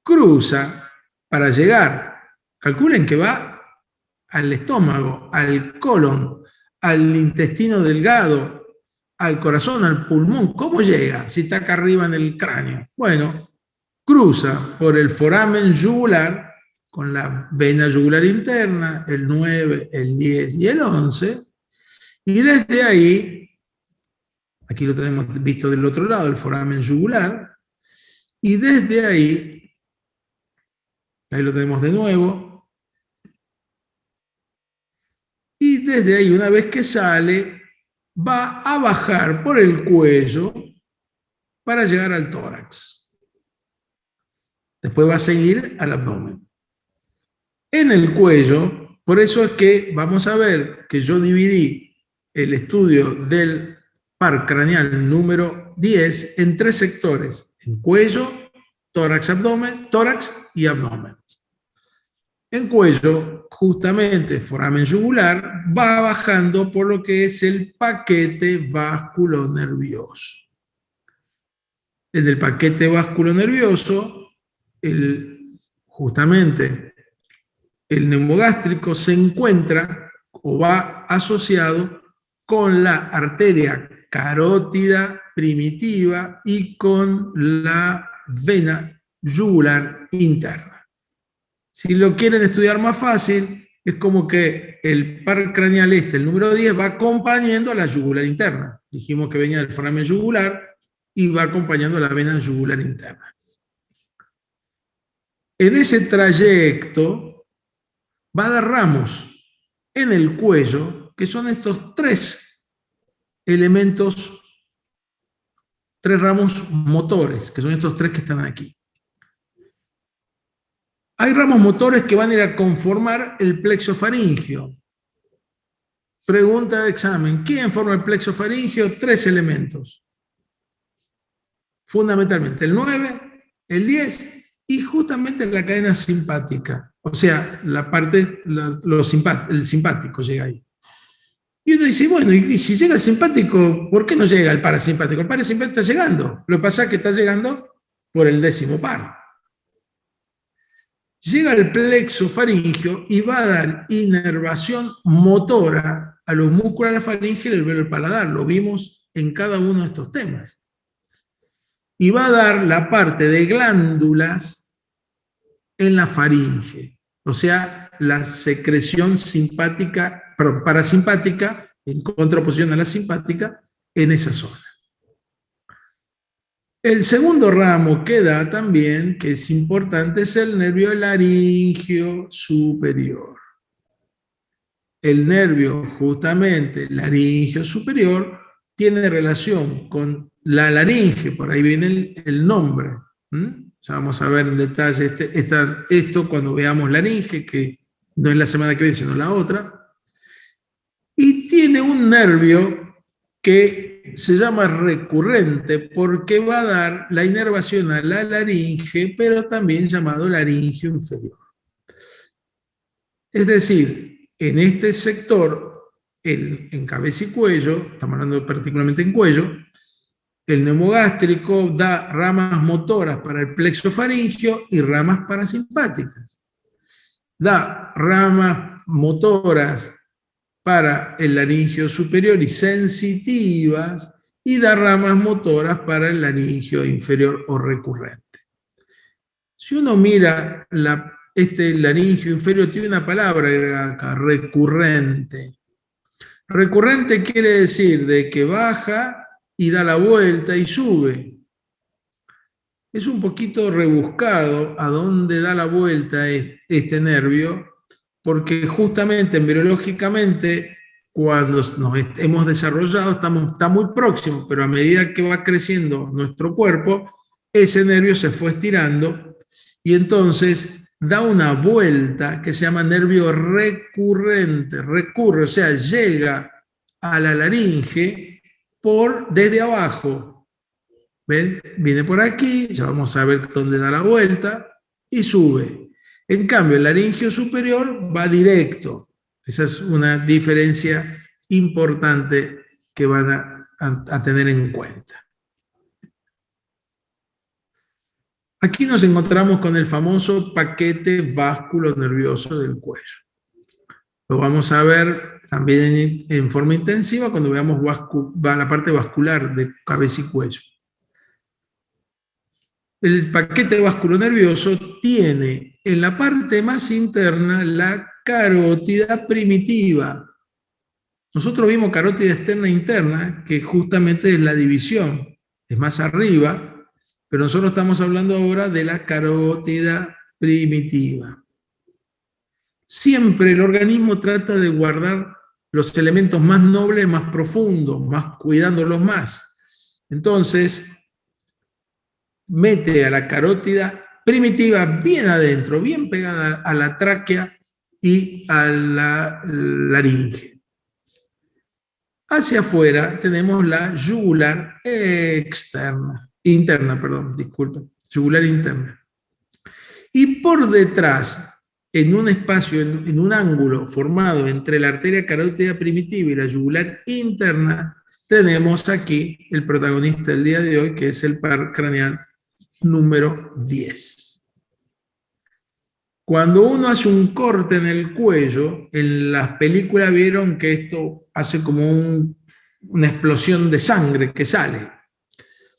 cruza para llegar, calculen que va al estómago, al colon, al intestino delgado, al corazón, al pulmón. ¿Cómo llega si está acá arriba en el cráneo? Bueno, cruza por el foramen yugular, con la vena yugular interna, el 9, el 10 y el 11, y desde ahí, aquí lo tenemos visto del otro lado, el foramen yugular, y desde ahí lo tenemos de nuevo, y desde ahí, una vez que sale, va a bajar por el cuello para llegar al tórax. Después va a seguir al abdomen. En el cuello, por eso es que vamos a ver que yo dividí el estudio del par craneal número 10 en 3 sectores: en cuello, tórax, abdomen, tórax y abdomen. En cuello, justamente foramen yugular, va bajando por lo que es el paquete vasculonervioso. Desde el paquete vasculonervioso, justamente el neumogástrico se encuentra o va asociado con la arteria carótida primitiva y con la vena yugular interna. Si lo quieren estudiar más fácil, es como que el par craneal el número 10, va acompañando a la yugular interna. Dijimos que venía del foramen yugular y va acompañando a la vena yugular interna. En ese trayecto va a dar ramos en el cuello, que son estos 3 elementos, 3 ramos motores, que son estos 3 que están aquí. Hay ramos motores que van a ir a conformar el plexo faríngeo. Pregunta de examen. ¿Quién forma el plexo faríngeo? 3 elementos. Fundamentalmente el 9, el 10 y justamente la cadena simpática. O sea, la parte, el simpático llega ahí. Y uno dice, bueno, y si llega el simpático, ¿por qué no llega el parasimpático? El parasimpático está llegando. Lo que pasa es que está llegando por el 10º par. Llega el plexo faríngeo y va a dar inervación motora a los músculos de la faringe y el alvéolo del paladar. Lo vimos en cada uno de estos temas. Y va a dar la parte de glándulas en la faringe. O sea, la secreción simpática, perdón, parasimpática, en contraposición a la simpática, en esa zona. El segundo ramo que da también, que es importante, es el nervio laríngeo superior. El nervio, justamente, laríngeo superior, tiene relación con la laringe, por ahí viene el nombre. Ya vamos a ver en detalle esto cuando veamos laringe, que no es la semana que viene, sino la otra. Y tiene un nervio que se llama recurrente porque va a dar la inervación a la laringe, pero también llamado laringio inferior. Es decir, en este sector, en cabeza y cuello, estamos hablando particularmente en cuello, el neumogástrico da ramas motoras para el plexo faríngeo y ramas parasimpáticas. Da ramas motoras para el laringio superior y sensitivas, y da ramas motoras para el laringio inferior o recurrente. Si uno mira este laringio inferior, tiene una palabra acá, recurrente. Recurrente quiere decir de que baja y da la vuelta y sube. Es un poquito rebuscado a dónde da la vuelta este nervio, porque justamente embriológicamente, cuando nos hemos desarrollado, está muy próximo, pero a medida que va creciendo nuestro cuerpo, ese nervio se fue estirando y entonces da una vuelta que se llama nervio recurrente. Recurre, o sea, llega a la laringe desde abajo. ¿Ven? Viene por aquí, ya vamos a ver dónde da la vuelta y sube. En cambio, el laringio superior va directo. Esa es una diferencia importante que van a tener en cuenta. Aquí nos encontramos con el famoso paquete vasculonervioso del cuello. Lo vamos a ver también en forma intensiva cuando veamos la parte vascular de cabeza y cuello. El paquete vasculonervioso tiene en la parte más interna la carótida primitiva. Nosotros vimos carótida externa e interna, que justamente es la división, es más arriba, pero nosotros estamos hablando ahora de la carótida primitiva. Siempre el organismo trata de guardar los elementos más nobles, más profundos, cuidándolos más. Entonces, mete a la carótida primitiva bien adentro, bien pegada a la tráquea y a la laringe. Hacia afuera tenemos la yugular yugular interna. Y por detrás, en un espacio, en un ángulo formado entre la arteria carótida primitiva y la yugular interna, tenemos aquí el protagonista del día de hoy, que es el par craneal número 10. Cuando uno hace un corte en el cuello, en las películas vieron que esto hace como una explosión de sangre que sale.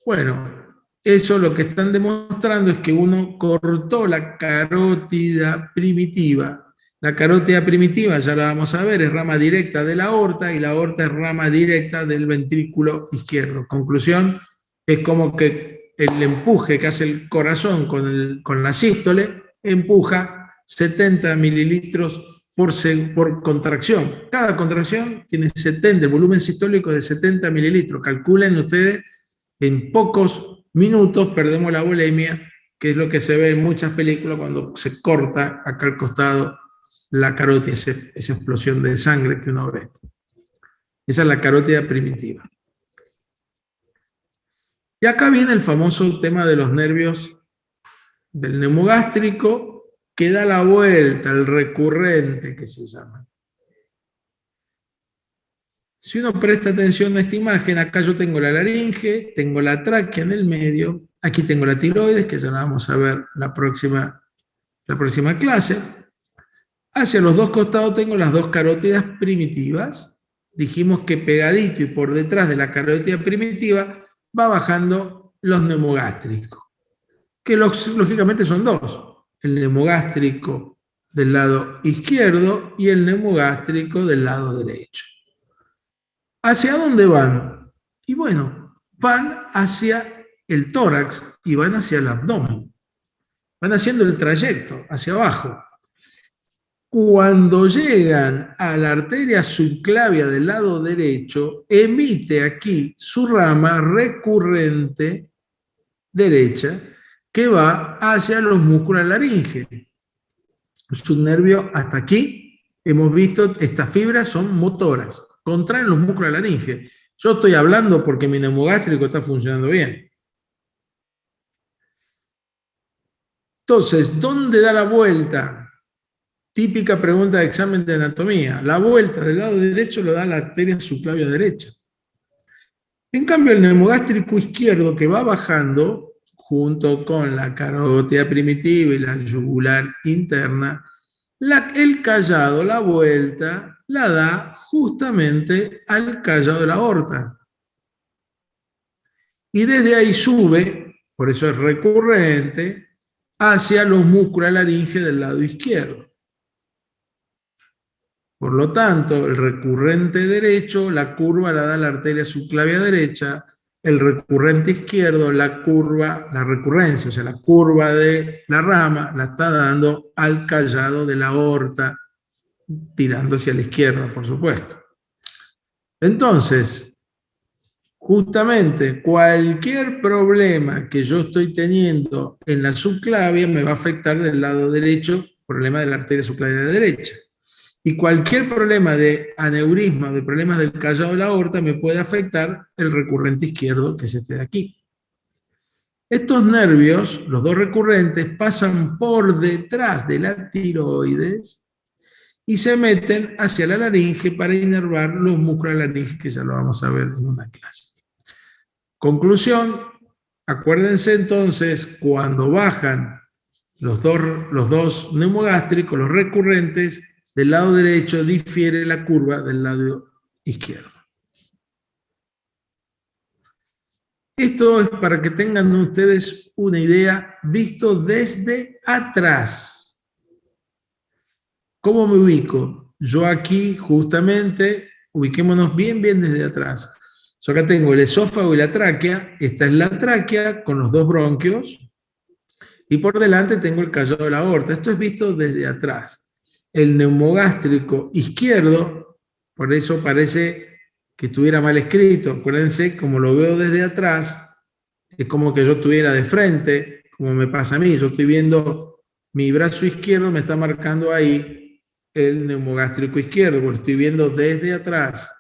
Bueno, eso lo que están demostrando es que uno cortó la carótida primitiva. La carótida primitiva, ya la vamos a ver, es rama directa de la aorta y la aorta es rama directa del ventrículo izquierdo. Conclusión, es como que el empuje que hace el corazón con la sístole empuja 70 mililitros por contracción. Cada contracción tiene 70, el volumen sistólico de 70 mililitros. Calculen ustedes, en pocos minutos perdemos la volemia que es lo que se ve en muchas películas cuando se corta acá al costado la carótida, esa explosión de sangre que uno ve. Esa es la carótida primitiva. Y acá viene el famoso tema de los nervios del neumogástrico, que da la vuelta, el recurrente que se llama. Si uno presta atención a esta imagen, acá yo tengo la laringe, tengo la tráquea en el medio, aquí tengo la tiroides, que ya la vamos a ver la próxima clase. Hacia los dos costados tengo las dos carótidas primitivas. Dijimos que pegadito y por detrás de la carótida primitiva va bajando los neumogástricos, que lógicamente son dos, el neumogástrico del lado izquierdo y el neumogástrico del lado derecho. ¿Hacia dónde van? Y bueno, van hacia el tórax y van hacia el abdomen. Van haciendo el trayecto hacia abajo. Cuando llegan a la arteria subclavia del lado derecho, emite aquí su rama recurrente derecha que va hacia los músculos laringe. Su nervio hasta aquí, hemos visto, estas fibras son motoras, contraen los músculos laringe. Yo estoy hablando porque mi neumogástrico está funcionando bien. Entonces, ¿dónde da la vuelta? Típica pregunta de examen de anatomía. La vuelta del lado derecho lo da la arteria subclavia derecha. En cambio, el neumogástrico izquierdo que va bajando, junto con la carótida primitiva y la yugular interna, el callado, la vuelta, la da justamente al callado de la aorta. Y desde ahí sube, por eso es recurrente, hacia los músculos laringe del lado izquierdo. Por lo tanto, el recurrente derecho, la curva la da la arteria subclavia derecha, el recurrente izquierdo, la recurrencia, o sea, la curva de la rama, la está dando al callado de la aorta, tirando hacia la izquierda, por supuesto. Entonces, justamente cualquier problema que yo estoy teniendo en la subclavia me va a afectar del lado derecho, problema de la arteria subclavia derecha. Y cualquier problema de aneurisma, de problemas del callado de la aorta, me puede afectar el recurrente izquierdo, que es este de aquí. Estos nervios, los dos recurrentes, pasan por detrás de la tiroides y se meten hacia la laringe para inervar los músculos laringe, que ya lo vamos a ver en una clase. Conclusión, acuérdense entonces, cuando bajan los dos neumogástricos, los recurrentes, del lado derecho difiere la curva del lado izquierdo. Esto es para que tengan ustedes una idea visto desde atrás. ¿Cómo me ubico? Yo aquí justamente, ubiquémonos bien desde atrás. Yo acá tengo el esófago y la tráquea. Esta es la tráquea con los dos bronquios. Y por delante tengo el callado de la aorta. Esto es visto desde atrás. El neumogástrico izquierdo, por eso parece que estuviera mal escrito. Acuérdense, como lo veo desde atrás, es como que yo estuviera de frente, como me pasa a mí. Yo estoy viendo mi brazo izquierdo, me está marcando ahí el neumogástrico izquierdo, porque estoy viendo desde atrás.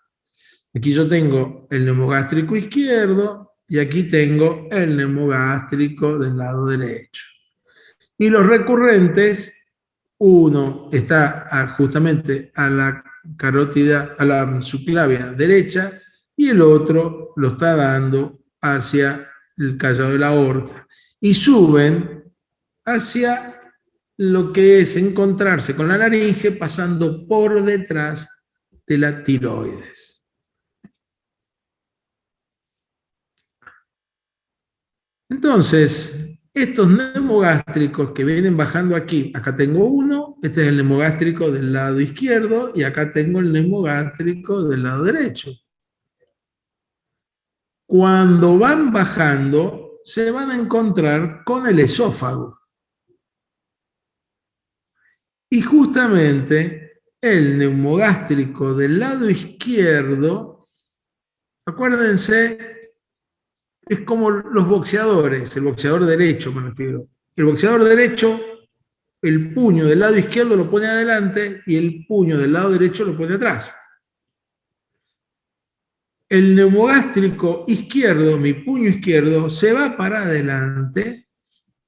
Aquí yo tengo el neumogástrico izquierdo y aquí tengo el neumogástrico del lado derecho. Y los recurrentes, uno está justamente a la carótida, a la subclavia derecha, y el otro lo está dando hacia el callado de la aorta. Y suben hacia lo que es encontrarse con la laringe pasando por detrás de la tiroides. Entonces, estos neumogástricos que vienen bajando aquí, acá tengo uno, este es el neumogástrico del lado izquierdo, y acá tengo el neumogástrico del lado derecho. Cuando van bajando, se van a encontrar con el esófago. Y justamente el neumogástrico del lado izquierdo, acuérdense, es como los boxeadores, el boxeador derecho me refiero. el boxeador derecho, el puño del lado izquierdo lo pone adelante y el puño del lado derecho lo pone atrás. El neumogástrico izquierdo, mi puño izquierdo, se va para adelante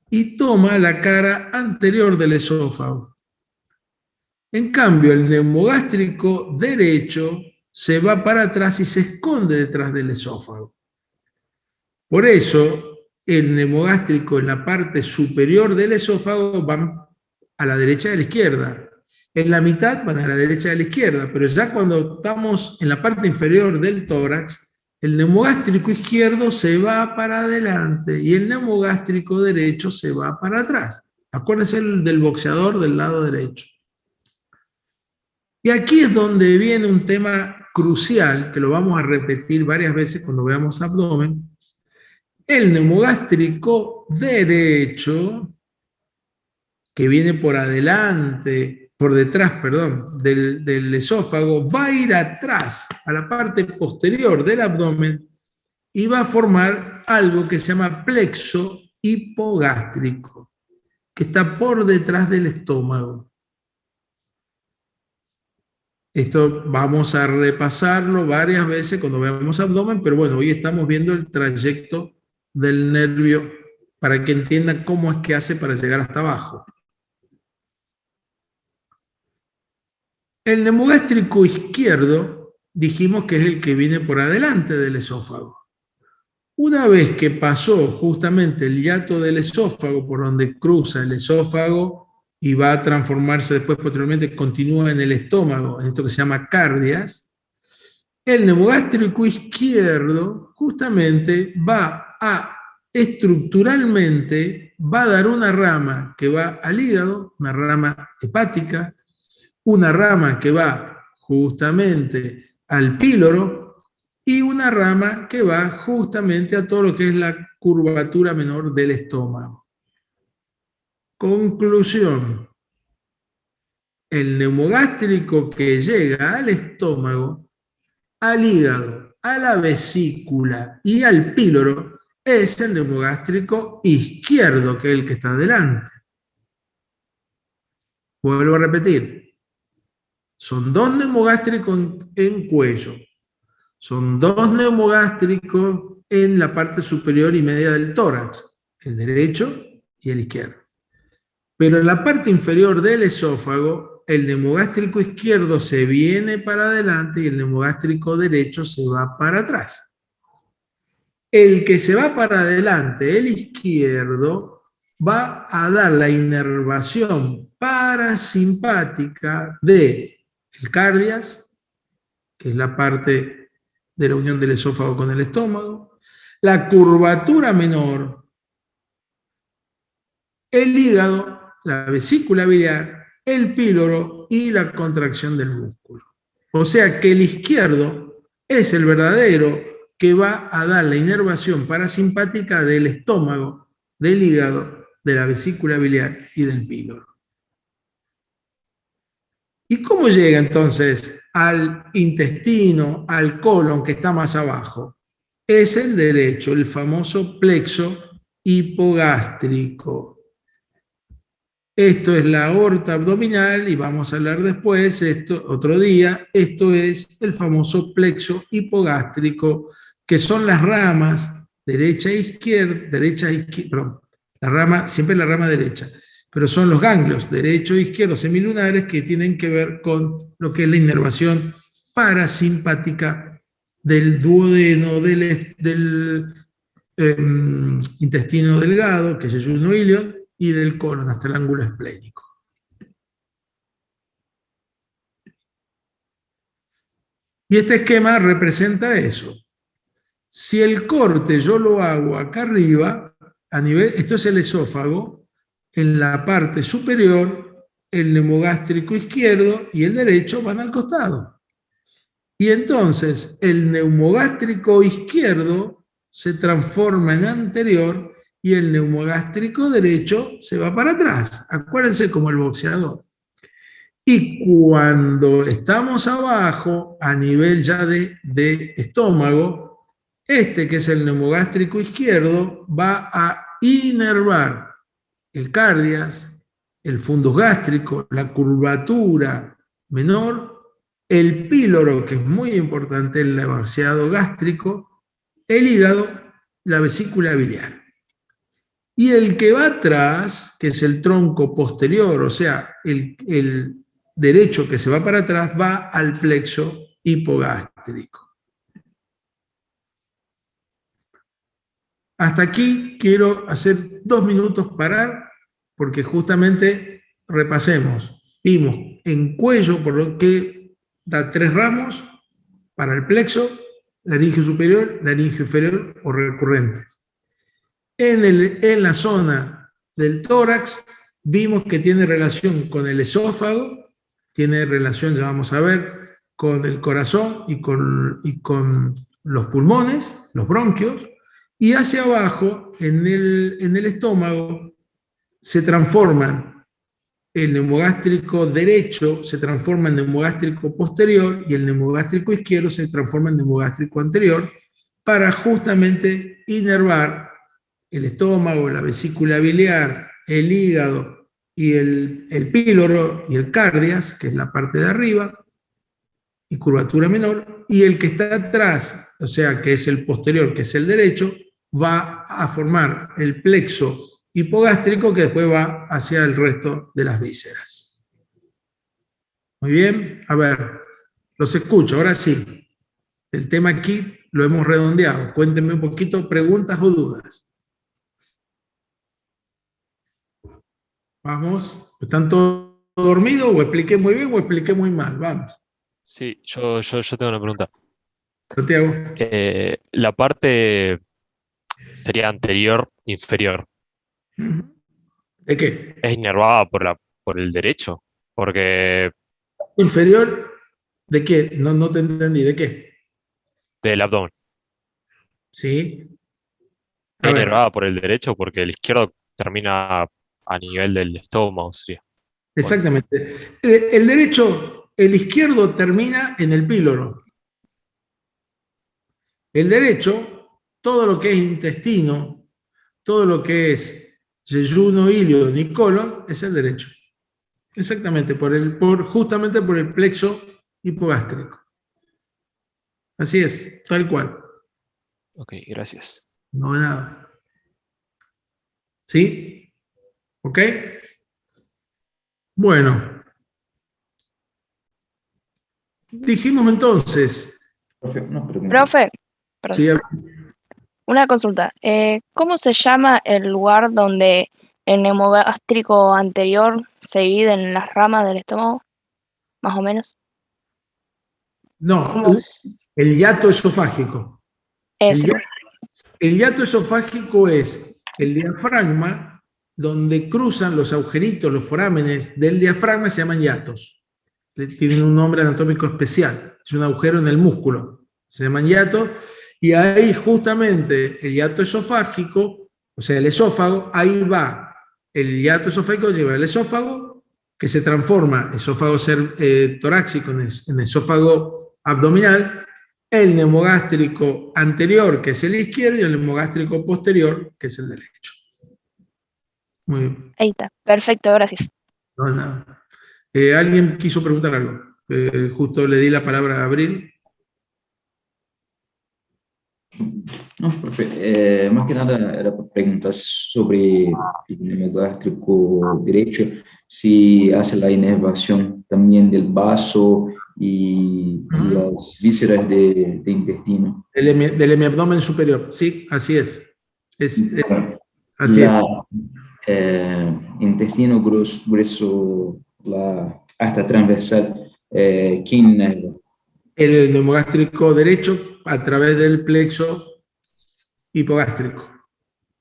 y toma la cara anterior del esófago. En cambio, el neumogástrico derecho se va para atrás y se esconde detrás del esófago. Por eso, el neumogástrico en la parte superior del esófago van a la derecha y a la izquierda. En la mitad van a la derecha y a la izquierda, pero ya cuando estamos en la parte inferior del tórax, el neumogástrico izquierdo se va para adelante y el neumogástrico derecho se va para atrás. Acuérdense del boxeador del lado derecho. Y aquí es donde viene un tema crucial, que lo vamos a repetir varias veces cuando veamos abdomen. El neumogástrico derecho, que viene por adelante, por detrás, perdón, del esófago, va a ir atrás, a la parte posterior del abdomen, y va a formar algo que se llama plexo hipogástrico, que está por detrás del estómago. Esto vamos a repasarlo varias veces cuando veamos abdomen, pero bueno, hoy estamos viendo el trayecto del nervio para que entiendan cómo es que hace para llegar hasta abajo. El neumogástrico izquierdo dijimos que es el que viene por adelante del esófago. Una vez que pasó justamente el hiato del esófago por donde cruza el esófago y va a transformarse después posteriormente, continúa en el estómago, en esto que se llama cardias, el neumogástrico izquierdo justamente va a estructuralmente va a dar una rama que va al hígado, una rama hepática, una rama que va justamente al píloro y una rama que va justamente a todo lo que es la curvatura menor del estómago. Conclusión. El neumogástrico que llega al estómago, al hígado, a la vesícula y al píloro es el neumogástrico izquierdo, que es el que está delante. Vuelvo a repetir. Son dos neumogástricos en cuello. Son dos neumogástricos en la parte superior y media del tórax, el derecho y el izquierdo. Pero en la parte inferior del esófago, el neumogástrico izquierdo se viene para adelante y el neumogástrico derecho se va para atrás. El que se va para adelante, el izquierdo, va a dar la inervación parasimpática del cardias, que es la parte de la unión del esófago con el estómago, la curvatura menor, el hígado, la vesícula biliar, el píloro y la contracción del músculo. O sea que el izquierdo es el verdadero que va a dar la inervación parasimpática del estómago, del hígado, de la vesícula biliar y del píloro. ¿Y cómo llega entonces al intestino, al colon que está más abajo? Es el derecho, el famoso plexo hipogástrico. Esto es la aorta abdominal y vamos a hablar después, esto otro día, esto es el famoso plexo hipogástrico, que son las ramas derecha e izquierda, perdón, la rama, siempre la rama derecha, pero son los ganglios derecho e izquierdo semilunares que tienen que ver con lo que es la inervación parasimpática del duodeno, del intestino delgado, que es el yuyno-ilion, y del colon hasta el ángulo esplénico. Y este esquema representa eso. Si el corte yo lo hago acá arriba, a nivel, esto es el esófago, en la parte superior, el neumogástrico izquierdo y el derecho van al costado. Y entonces el neumogástrico izquierdo se transforma en anterior y el neumogástrico derecho se va para atrás. Acuérdense como el boxeador. Y cuando estamos abajo, a nivel ya de estómago, este que es el neumogástrico izquierdo va a inervar el cardias, el fundus gástrico, la curvatura menor, el píloro, que es muy importante, el vaciado gástrico, el hígado, la vesícula biliar. Y el que va atrás, que es el tronco posterior, o sea, el derecho que se va para atrás, va al plexo hipogástrico. Hasta aquí quiero hacer 2 minutos parar, porque justamente repasemos. Vimos en cuello, por lo que da 3 ramos para el plexo, laringe superior, laringe inferior o recurrentes. En la zona del tórax vimos que tiene relación con el esófago, tiene relación, ya vamos a ver, con el corazón y con los pulmones, los bronquios, y hacia abajo, en el estómago, se transforman el neumogástrico derecho se transforma en neumogástrico posterior y el neumogástrico izquierdo se transforma en neumogástrico anterior para justamente inervar el estómago, la vesícula biliar, el hígado y el píloro y el cardias, que es la parte de arriba, y curvatura menor, y el que está atrás, o sea, que es el posterior, que es el derecho, va a formar el plexo hipogástrico que después va hacia el resto de las vísceras. Muy bien, a ver, los escucho, ahora sí. El tema aquí lo hemos redondeado. Cuéntenme un poquito, preguntas o dudas. Vamos, ¿están todos dormidos o expliqué muy bien o expliqué muy mal? Vamos. Sí, yo tengo una pregunta. Santiago. La parte sería anterior, inferior. ¿De qué? ¿Es inervada por el derecho? Porque ¿Inferior? ¿De qué? No te entendí. ¿De qué? del abdomen. Sí. ¿Es inervada por el derecho? Porque el izquierdo termina a nivel del estómago, sería. Exactamente. El derecho, el izquierdo termina en el píloro. El derecho, todo lo que es intestino, todo lo que es yeyuno, ilio, ni colon, es el derecho. Exactamente, justamente por el plexo hipogástrico. Así es, tal cual. Ok, gracias. No nada. ¿Sí? ¿Ok? Bueno. Dijimos entonces. Profe, una pregunta. Profe, perdón, Sí, una consulta. ¿Cómo se llama el lugar donde el neumogástrico anterior se divide en las ramas del estómago? Más o menos. no, ¿Cómo es? el hiato esofágico. Ese. El hiato esofágico es el diafragma donde cruzan los agujeritos, los forámenes del diafragma, se llaman hiatos. Tienen un nombre anatómico especial. Es un agujero en el músculo. Se llaman hiatos. Y ahí justamente el hiato esofágico, o sea, el esófago, ahí va. El hiato esofágico lleva el esófago, que se transforma, esófago torácico en esófago abdominal, el neumogástrico anterior, que es el izquierdo, y el neumogástrico posterior, que es el derecho. Muy bien. Ahí está. Perfecto, gracias. No, nada. ¿Alguien quiso preguntar algo? Justo le di la palabra a Abril. No, profe, más que nada era para preguntar sobre el neumogástrico derecho, si hace la inervación también del vaso y las vísceras de intestino. Del hemiabdomen superior, sí, así es. Así La intestino grueso, la hasta transversal, ¿quién inerva? El neumogástrico derecho a través del plexo hipogástrico.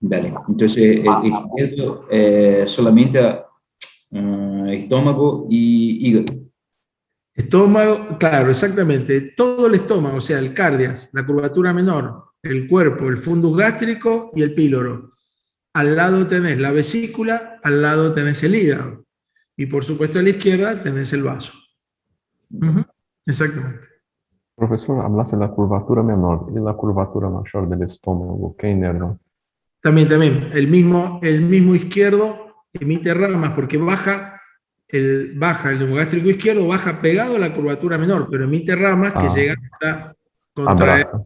Dale, entonces el izquierdo solamente estómago y hígado. Estómago, claro, exactamente. Todo el estómago, o sea, el cardias, la curvatura menor, el cuerpo, el fundus gástrico y el píloro. Al lado tenés la vesícula, al lado tenés el hígado. Y por supuesto a la izquierda tenés el vaso. Exactamente. Profesor, hablaste de la curvatura menor y la curvatura mayor del estómago, ¿qué inerva? También. El mismo izquierdo emite ramas porque baja el neumogástrico izquierdo, baja pegado a la curvatura menor, pero emite ramas que llegan hasta contraer. Abraza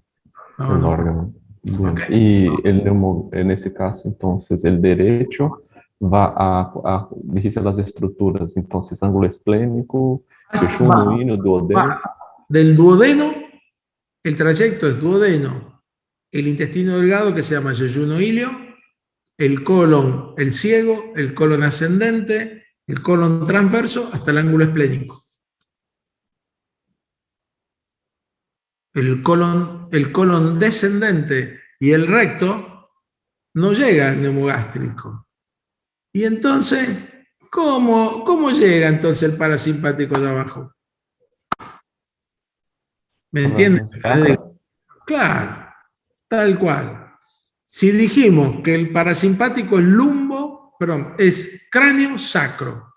No, el no. órgano. Bien. Ok. Y en ese caso, entonces, el derecho va dijiste las estructuras, entonces, ángulo esplénico, jejunum, íneo, duodeno. Va del duodeno, el trayecto es duodeno, el intestino delgado que se llama yeyuno ilio, el colon, el ciego, el colon ascendente, el colon transverso hasta el ángulo esplénico. El colon descendente y el recto no llega al neumogástrico. Y entonces, ¿cómo llega entonces el parasimpático de abajo? ¿Me entiendes? Claro, tal cual. Si dijimos que el parasimpático es cráneo sacro,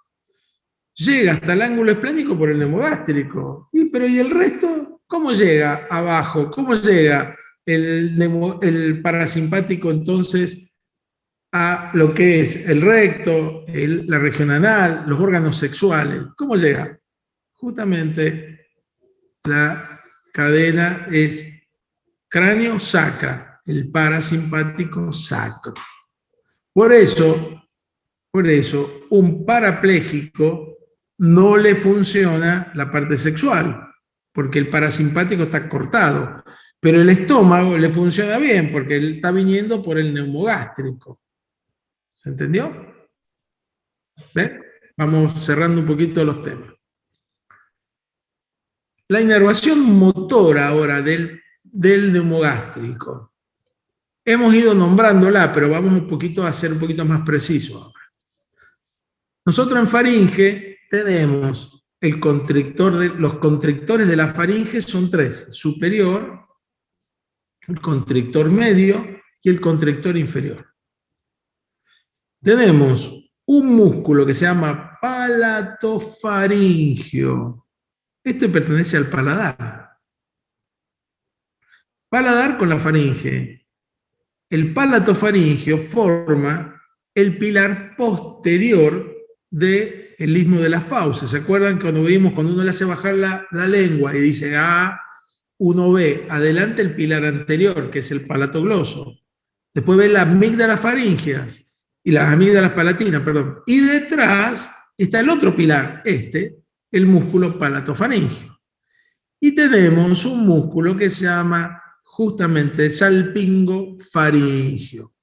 llega hasta el ángulo esplénico por el neumogástrico. ¿Y el resto? ¿Cómo llega abajo? ¿Cómo llega el parasimpático entonces a lo que es el recto, la región anal, los órganos sexuales? ¿Cómo llega? Justamente la cadena es cráneo sacra, el parasimpático sacro. Por eso, un parapléjico no le funciona la parte sexual, porque el parasimpático está cortado, pero el estómago le funciona bien, porque él está viniendo por el neumogástrico. ¿Se entendió? ¿Ven? Vamos cerrando un poquito los temas. La inervación motora ahora del neumogástrico. Hemos ido nombrándola, pero vamos a ser un poquito más precisos ahora. Nosotros en faringe tenemos los constrictores de la faringe son tres: superior, el constrictor medio y el constrictor inferior. Tenemos un músculo que se llama palatofaringio. Este pertenece al paladar. Paladar con la faringe. El palatofaringio forma el pilar posterior del istmo de las fauces. ¿Se acuerdan cuando vimos cuando uno le hace bajar la lengua y dice uno ve adelante el pilar anterior, que es el palatogloso, después ve las amígdalas faríngeas y las amígdalas palatinas, perdón, y detrás está el otro pilar, el músculo palatofaringio. Y tenemos un músculo que se llama justamente salpingofaringio.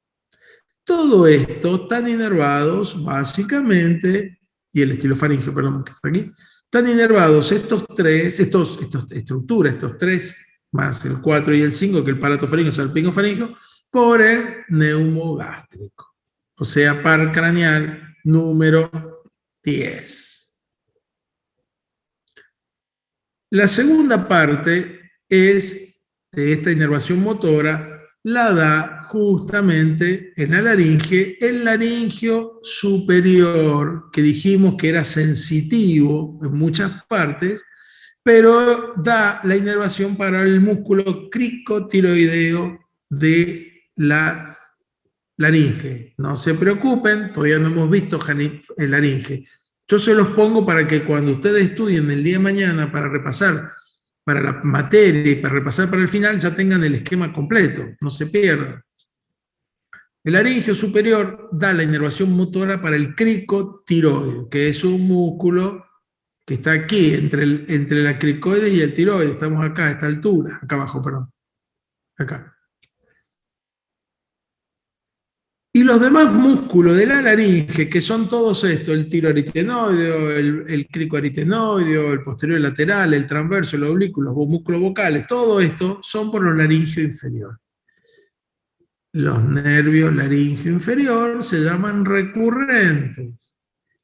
Todo esto están inervados básicamente, y el estilofaringio, perdón, que está aquí, están inervados estas estructuras, estos tres, más el 4 y el 5, que el palatofaringio, salpingofaringio, por el neumogástrico. O sea, par craneal número 10. La segunda parte de esta inervación motora la da justamente en la laringe, el laringio superior, que dijimos que era sensitivo en muchas partes, pero da la inervación para el músculo cricotiroideo de la laringe. No se preocupen, todavía no hemos visto el laringe. Yo se los pongo para que cuando ustedes estudien el día de mañana para repasar para la materia y para repasar para el final, ya tengan el esquema completo, no se pierdan. El laringio superior da la inervación motora para el cricotiroideo, que es un músculo que está aquí, entre la cricoides y el tiroides. Estamos acá, a esta altura, acá abajo, perdón. Acá. Y los demás músculos de la laringe, que son todos estos, el tiroaritenoideo, el cricoaritenoideo, el posterior lateral, el transverso, el oblicuo, los músculos vocales, todo esto son por los laringio inferior. Los nervios laringio inferior se llaman recurrentes.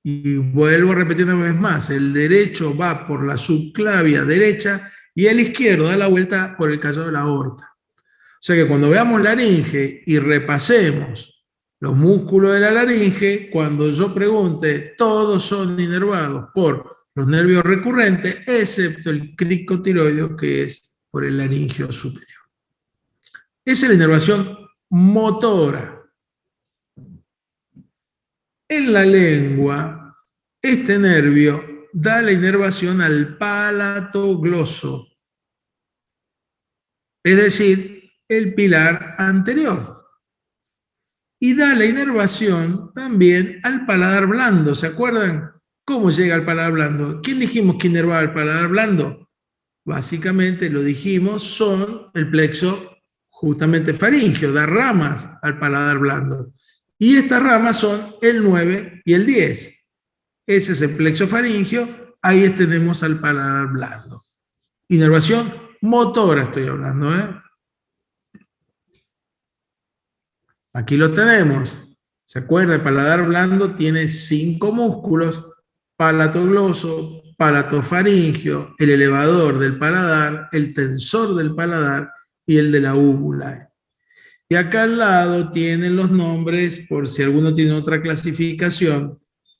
Y vuelvo a repetir una vez más, el derecho va por la subclavia derecha y el izquierdo da la vuelta por el callado de la aorta. O sea que cuando veamos laringe y repasemos los músculos de la laringe, cuando yo pregunte, todos son inervados por los nervios recurrentes, excepto el cricotiroideo, que es por el laringio superior. Esa es la inervación motora. En la lengua, este nervio da la inervación al palato gloso, es decir, el pilar anterior. Y da la inervación también al paladar blando. ¿Se acuerdan cómo llega al paladar blando? ¿Quién dijimos que inervaba el paladar blando? Básicamente, lo dijimos, son el plexo justamente faríngeo, da ramas al paladar blando. Y estas ramas son el 9 y el 10. Ese es el plexo faríngeo, ahí tenemos al paladar blando. Inervación motora estoy hablando, ¿eh? Aquí lo tenemos. ¿Se acuerda? El paladar blando tiene 5 músculos: palato gloso, palato faríngeo, el elevador del paladar, el tensor del paladar y el de la úvula. Y acá al lado tienen los nombres, por si alguno tiene otra clasificación: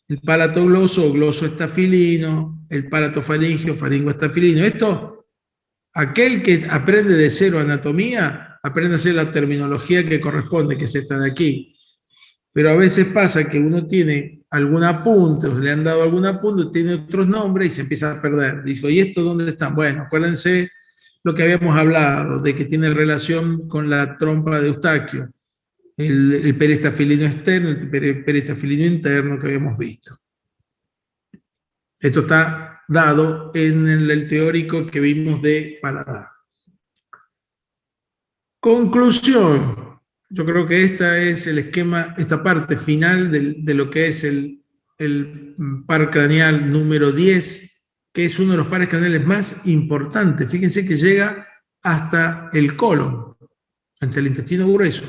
el palato gloso o gloso estafilino, el palato faríngeo, faringo estafilino. Esto, aquel que aprende de cero anatomía, aprende a hacer la terminología que corresponde, que es esta de aquí. Pero a veces pasa que uno tiene algún apunte, o le han dado algún apunte, tiene otros nombres y se empieza a perder. Dijo, ¿y esto dónde están? Bueno, acuérdense lo que habíamos hablado, de que tiene relación con la trompa de Eustaquio, el peristafilino externo, el peristafilino interno que habíamos visto. Esto está dado en el teórico que vimos de paladar. Conclusión. Yo creo que este es el esquema, esta parte final de lo que es el par craneal número 10, que es uno de los pares craneales más importantes. Fíjense que llega hasta el colon, hasta el intestino grueso.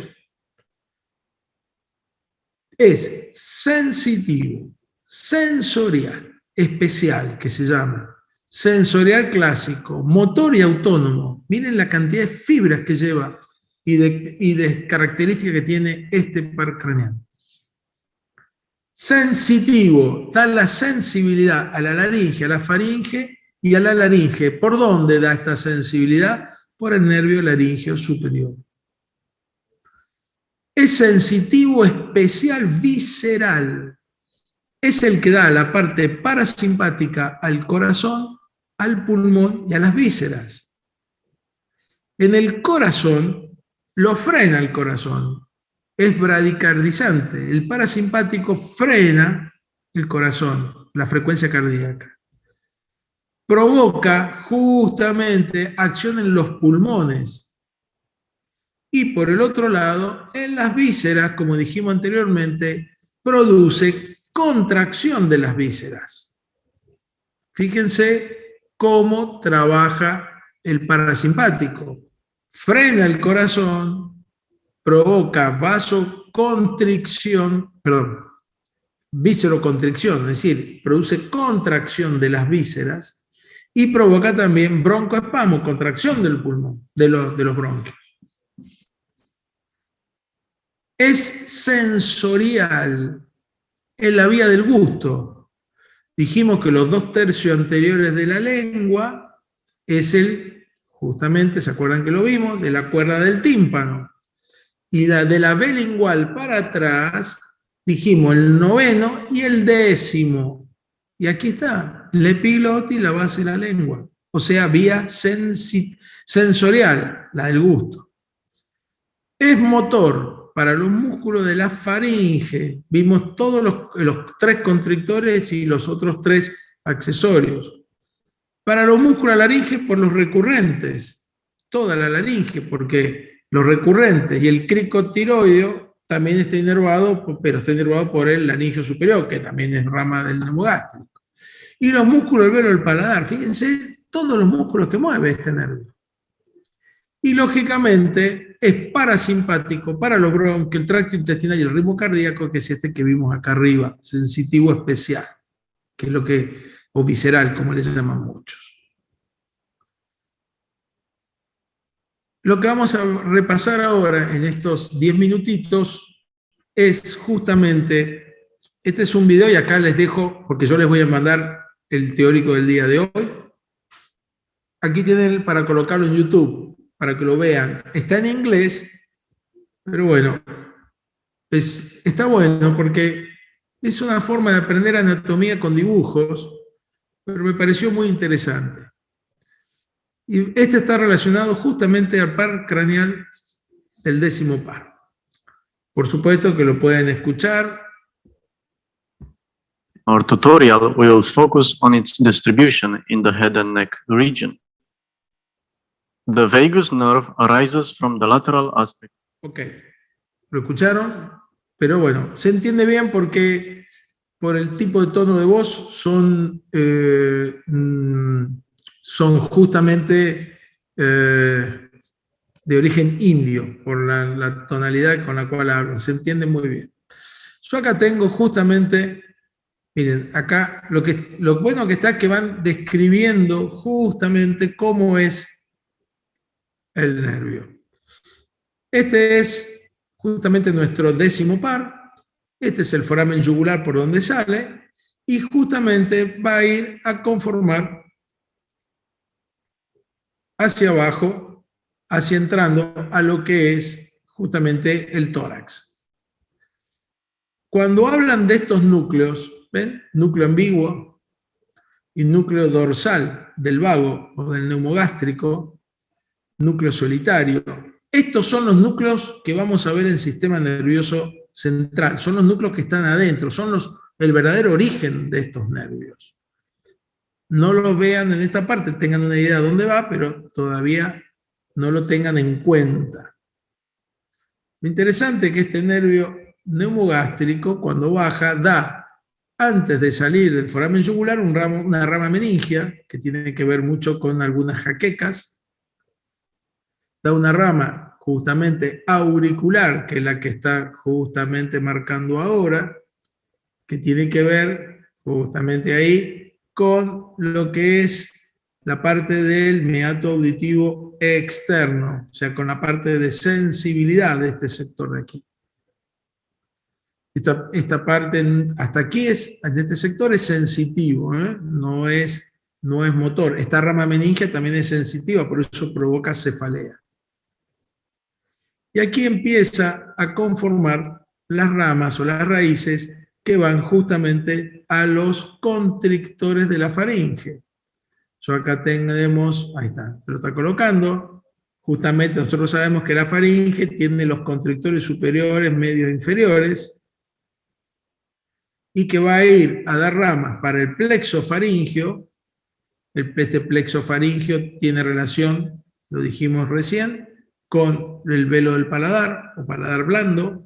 Es sensitivo, sensorial, especial, que se llama, sensorial clásico, motor y autónomo. Miren la cantidad de fibras que lleva y de características que tiene este par craneal. Sensitivo, da la sensibilidad a la laringe, a la faringe y a la laringe. ¿Por dónde da esta sensibilidad? Por el nervio laríngeo superior. Es sensitivo especial visceral. Es el que da la parte parasimpática al corazón, al pulmón y a las vísceras. En el corazón, lo frena el corazón. Es bradicardizante. El parasimpático frena el corazón, la frecuencia cardíaca. Provoca justamente acción en los pulmones. Y por el otro lado, en las vísceras, como dijimos anteriormente, produce contracción de las vísceras. Fíjense cómo trabaja el parasimpático. Frena el corazón, provoca visceroconstricción, es decir, produce contracción de las vísceras y provoca también broncoespasmo, contracción del pulmón, de los bronquios. Es sensorial en la vía del gusto. Dijimos que los 2/3 anteriores de la lengua es justamente, ¿se acuerdan que lo vimos? De la cuerda del tímpano. Y de la B lingual para atrás, dijimos el 9º y el 10º. Y aquí está, la epiglotis y la base de la lengua. O sea, vía sensorial, la del gusto. Es motor para los músculos de la faringe. Vimos todos los 3 constrictores y los otros 3 accesorios. Para los músculos de la laringe, por los recurrentes. Toda la laringe, porque los recurrentes y el cricotiroideo también está inervado, pero está inervado por el laringio superior, que también es rama del neumogástrico. Y los músculos del velo del paladar, fíjense, todos los músculos que mueve este nervio. Y lógicamente es parasimpático para los bronquios, el tracto intestinal y el ritmo cardíaco, que es este que vimos acá arriba, sensitivo especial, que es lo que, o visceral, como les llaman muchos. Lo que vamos a repasar ahora en estos 10 minutitos es justamente, este es un video y acá les dejo, porque yo les voy a mandar el teórico del día de hoy. Aquí tienen para colocarlo en YouTube, para que lo vean. Está en inglés, pero bueno, está bueno porque Es una forma de aprender anatomía con dibujos, pero me pareció muy interesante. Y este está relacionado justamente al par craneal del 10º par. Por supuesto que lo pueden escuchar. Our tutorial will focus on its distribution in the head and neck region. The vagus nerve arises from the lateral aspect. Ok, ¿lo escucharon? Pero bueno, se entiende bien porque por el tipo de tono de voz son justamente de origen indio, por la tonalidad con la cual hablan, se entiende muy bien. Yo acá tengo justamente, miren, acá lo bueno que está es que van describiendo justamente cómo es el nervio. Este es justamente nuestro 10º par, este es el foramen yugular por donde sale, y justamente va a ir a conformar hacia abajo, hacia entrando a lo que es justamente el tórax. Cuando hablan de estos núcleos, ¿ven? Núcleo ambiguo y núcleo dorsal del vago o del neumogástrico, núcleo solitario. Estos son los núcleos que vamos a ver en el sistema nervioso central, son los núcleos que están adentro, son el verdadero origen de estos nervios. No lo vean en esta parte, tengan una idea de dónde va, pero todavía no lo tengan en cuenta. Lo interesante es que este nervio neumogástrico, cuando baja, da, antes de salir del foramen yugular, una rama meningia, que tiene que ver mucho con algunas jaquecas, da una rama justamente auricular, que es la que está justamente marcando ahora, que tiene que ver justamente ahí con lo que es la parte del meato auditivo externo, o sea, con la parte de sensibilidad de este sector de aquí. Esta parte, hasta aquí, en este sector es sensitivo, no es motor. Esta rama meningia también es sensitiva, por eso provoca cefalea. Y aquí empieza a conformar las ramas o las raíces que van justamente a los constrictores de la faringe. Yo acá tenemos, ahí está, lo está colocando. Justamente nosotros sabemos que la faringe tiene los constrictores superiores, medios e inferiores, y que va a ir a dar ramas para el plexo faringio. Este plexo faringio tiene relación, lo dijimos recién, con el velo del paladar o paladar blando.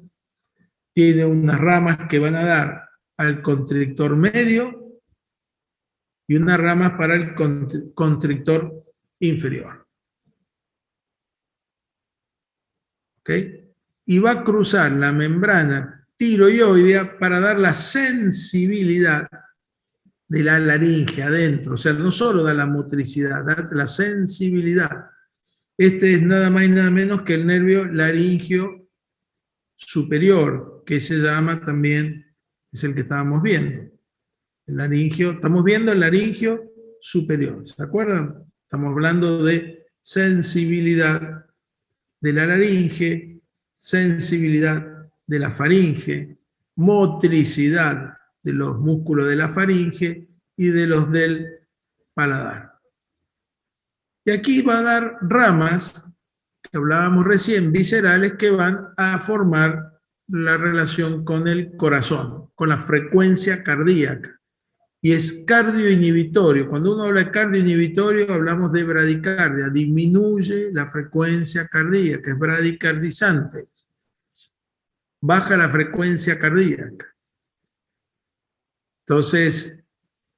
Tiene unas ramas que van a dar al constrictor medio y unas ramas para el constrictor inferior. ¿Ok? Y va a cruzar la membrana tiroidea para dar la sensibilidad de la laringe adentro. O sea, no solo da la motricidad, da la sensibilidad. Este es nada más y nada menos que el nervio laringio superior, que se llama también, es el que estábamos viendo. El laringio, estamos viendo el laringio superior, ¿se acuerdan? Estamos hablando de sensibilidad de la laringe, sensibilidad de la faringe, motricidad de los músculos de la faringe y de los del paladar. Y aquí va a dar ramas, que hablábamos recién, viscerales, que van a formar la relación con el corazón, con la frecuencia cardíaca. Y es cardioinhibitorio. Cuando uno habla de cardioinhibitorio, hablamos de bradicardia. Disminuye la frecuencia cardíaca, es bradicardizante. Baja la frecuencia cardíaca. Entonces,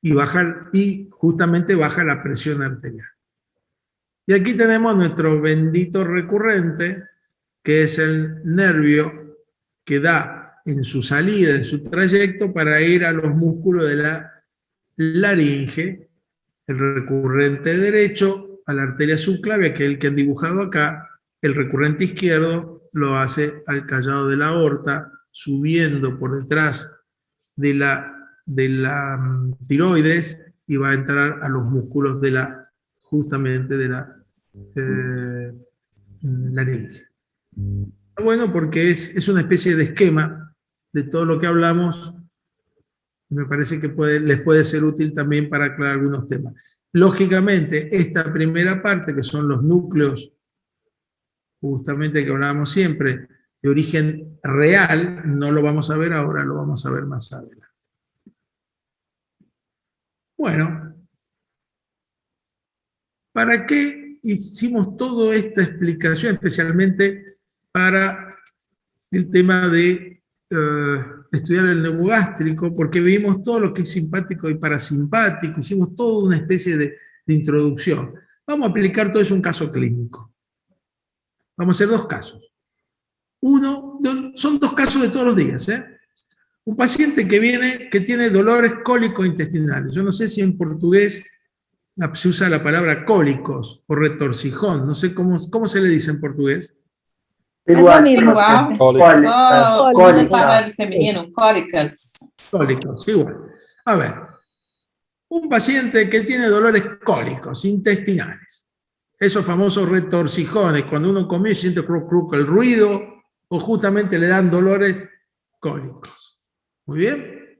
y justamente baja la presión arterial. Y aquí tenemos nuestro bendito recurrente, que es el nervio que da en su salida, en su trayecto, para ir a los músculos de la laringe, el recurrente derecho a la arteria subclavia, que es el que han dibujado acá. El recurrente izquierdo lo hace al callado de la aorta, subiendo por detrás de la tiroides, y va a entrar a los músculos justamente de la laringe. Bueno, porque es una especie de esquema de todo lo que hablamos Me parece que les puede ser útil también para aclarar algunos temas. Lógicamente, esta primera parte, que son los núcleos, justamente que hablábamos siempre, de origen real, no lo vamos a ver ahora, lo vamos a ver más adelante. Bueno, ¿para qué hicimos toda esta explicación? Especialmente para el tema de estudiar el neumogástrico, porque vimos todo lo que es simpático y parasimpático, hicimos toda una especie de introducción. Vamos a aplicar todo eso en un caso clínico. Vamos a hacer dos casos. Son dos casos de todos los días. Un paciente que viene, que tiene dolores cólicos intestinales. Yo no sé si en portugués se usa la palabra cólicos o retorcijón. No sé cómo se le dice en portugués. Igual, Igual. Só cólica. para el femenino, cólicas. Cólicos, igual. A ver, un paciente que tiene dolores cólicos intestinales, esos famosos retorcijones, cuando uno come y siente cruc, cruc el ruido, o justamente le dan dolores cólicos. Muy bien.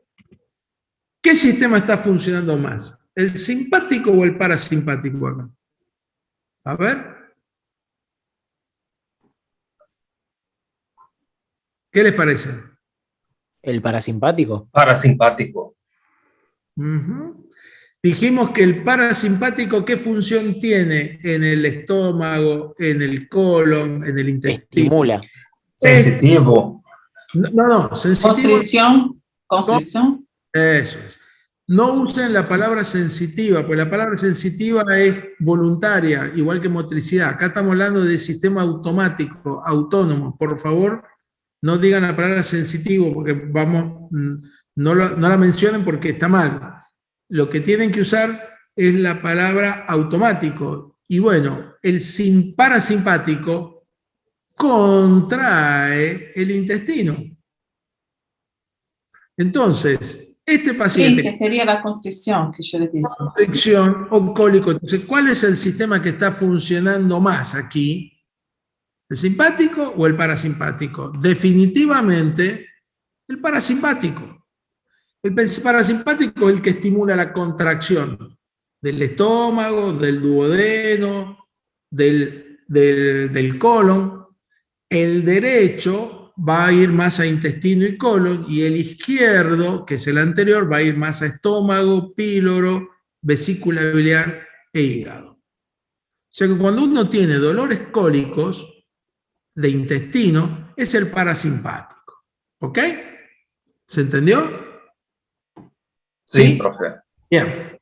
¿Qué sistema está funcionando más? ¿El simpático o el parasimpático acá? A ver. ¿Qué les parece? El parasimpático. Parasimpático. Dijimos que el parasimpático, ¿qué función tiene en el estómago, en el colon, en el intestino? Estimula. Sensitivo. No, sensitivo. Constrición. Eso es. No usen la palabra sensitiva, porque la palabra sensitiva es voluntaria, igual que motricidad. Acá estamos hablando de sistema automático, autónomo. Por favor, no digan la palabra sensitivo, porque no la mencionen porque está mal. Lo que tienen que usar es la palabra automático. Y bueno, el parasimpático contrae el intestino. Entonces, este paciente... Sí, que sería la constricción que yo les dije. Constricción o cólico. Entonces, ¿cuál es el sistema que está funcionando más aquí? ¿El simpático o el parasimpático? Definitivamente, el parasimpático. El parasimpático es el que estimula la contracción del estómago, del duodeno, del colon. El derecho va a ir más a intestino y colon, y el izquierdo, que es el anterior, va a ir más a estómago, píloro, vesícula biliar e hígado. O sea que cuando uno tiene dolores cólicos de intestino, es el parasimpático. ¿Ok? ¿Se entendió? Sí, profe. Bien.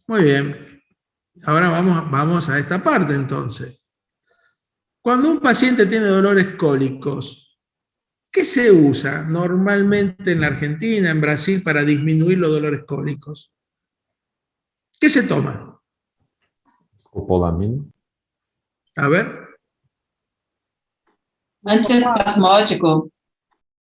Muy bien. Ahora vamos a esta parte entonces. Cuando un paciente tiene dolores cólicos, ¿qué se usa normalmente en la Argentina, en Brasil, para disminuir los dolores cólicos? ¿Qué se toma? Copolamina. A ver. Antiespasmódico.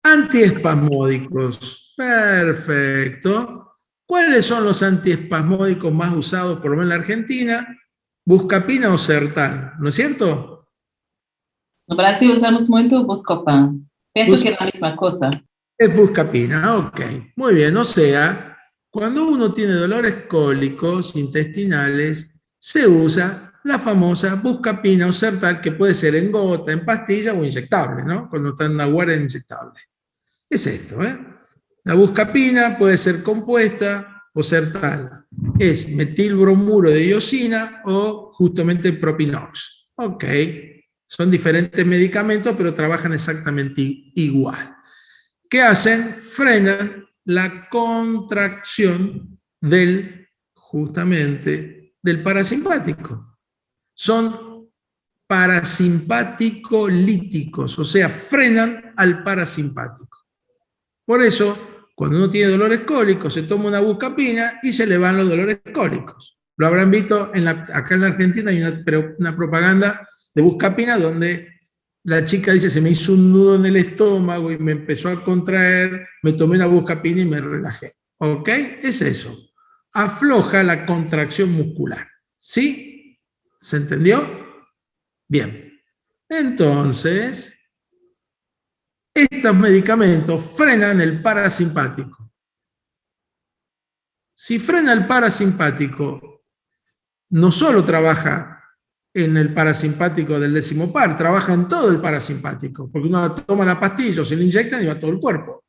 Antiespasmódicos. Perfecto. ¿Cuáles son los antiespasmódicos más usados, por lo menos en la Argentina? Buscapina o Sertal, ¿no es cierto? No Brasil usamos muito Buscopan. Penso que é a mesma cosa. Es buscapina, ok. Muy bien, o sea, cuando uno tiene dolores cólicos intestinales, se usa la famosa buscapina o Sertal, que puede ser en gota, en pastilla o inyectable, ¿no? Cuando está en una guardia inyectable. Es esto, ¿eh? La buscapina puede ser compuesta o Sertal. Es metilbromuro de iosina o justamente propinox. Ok. Son diferentes medicamentos, pero trabajan exactamente igual. ¿Qué hacen? Frenan la contracción justamente del parasimpático. Son parasimpático-líticos, o sea, frenan al parasimpático. Por eso, cuando uno tiene dolores cólicos, se toma una buscapina y se le van los dolores cólicos. Lo habrán visto acá en la Argentina, hay una propaganda de buscapina donde la chica dice, se me hizo un nudo en el estómago y me empezó a contraer, me tomé una buscapina y me relajé. ¿Ok? Es eso. Afloja la contracción muscular. ¿Sí? ¿Se entendió? Bien. Entonces, estos medicamentos frenan el parasimpático. Si frena el parasimpático, no solo trabaja en el parasimpático del décimo par, trabaja en todo el parasimpático, porque uno toma la pastilla o se le inyectan y va a todo el cuerpo.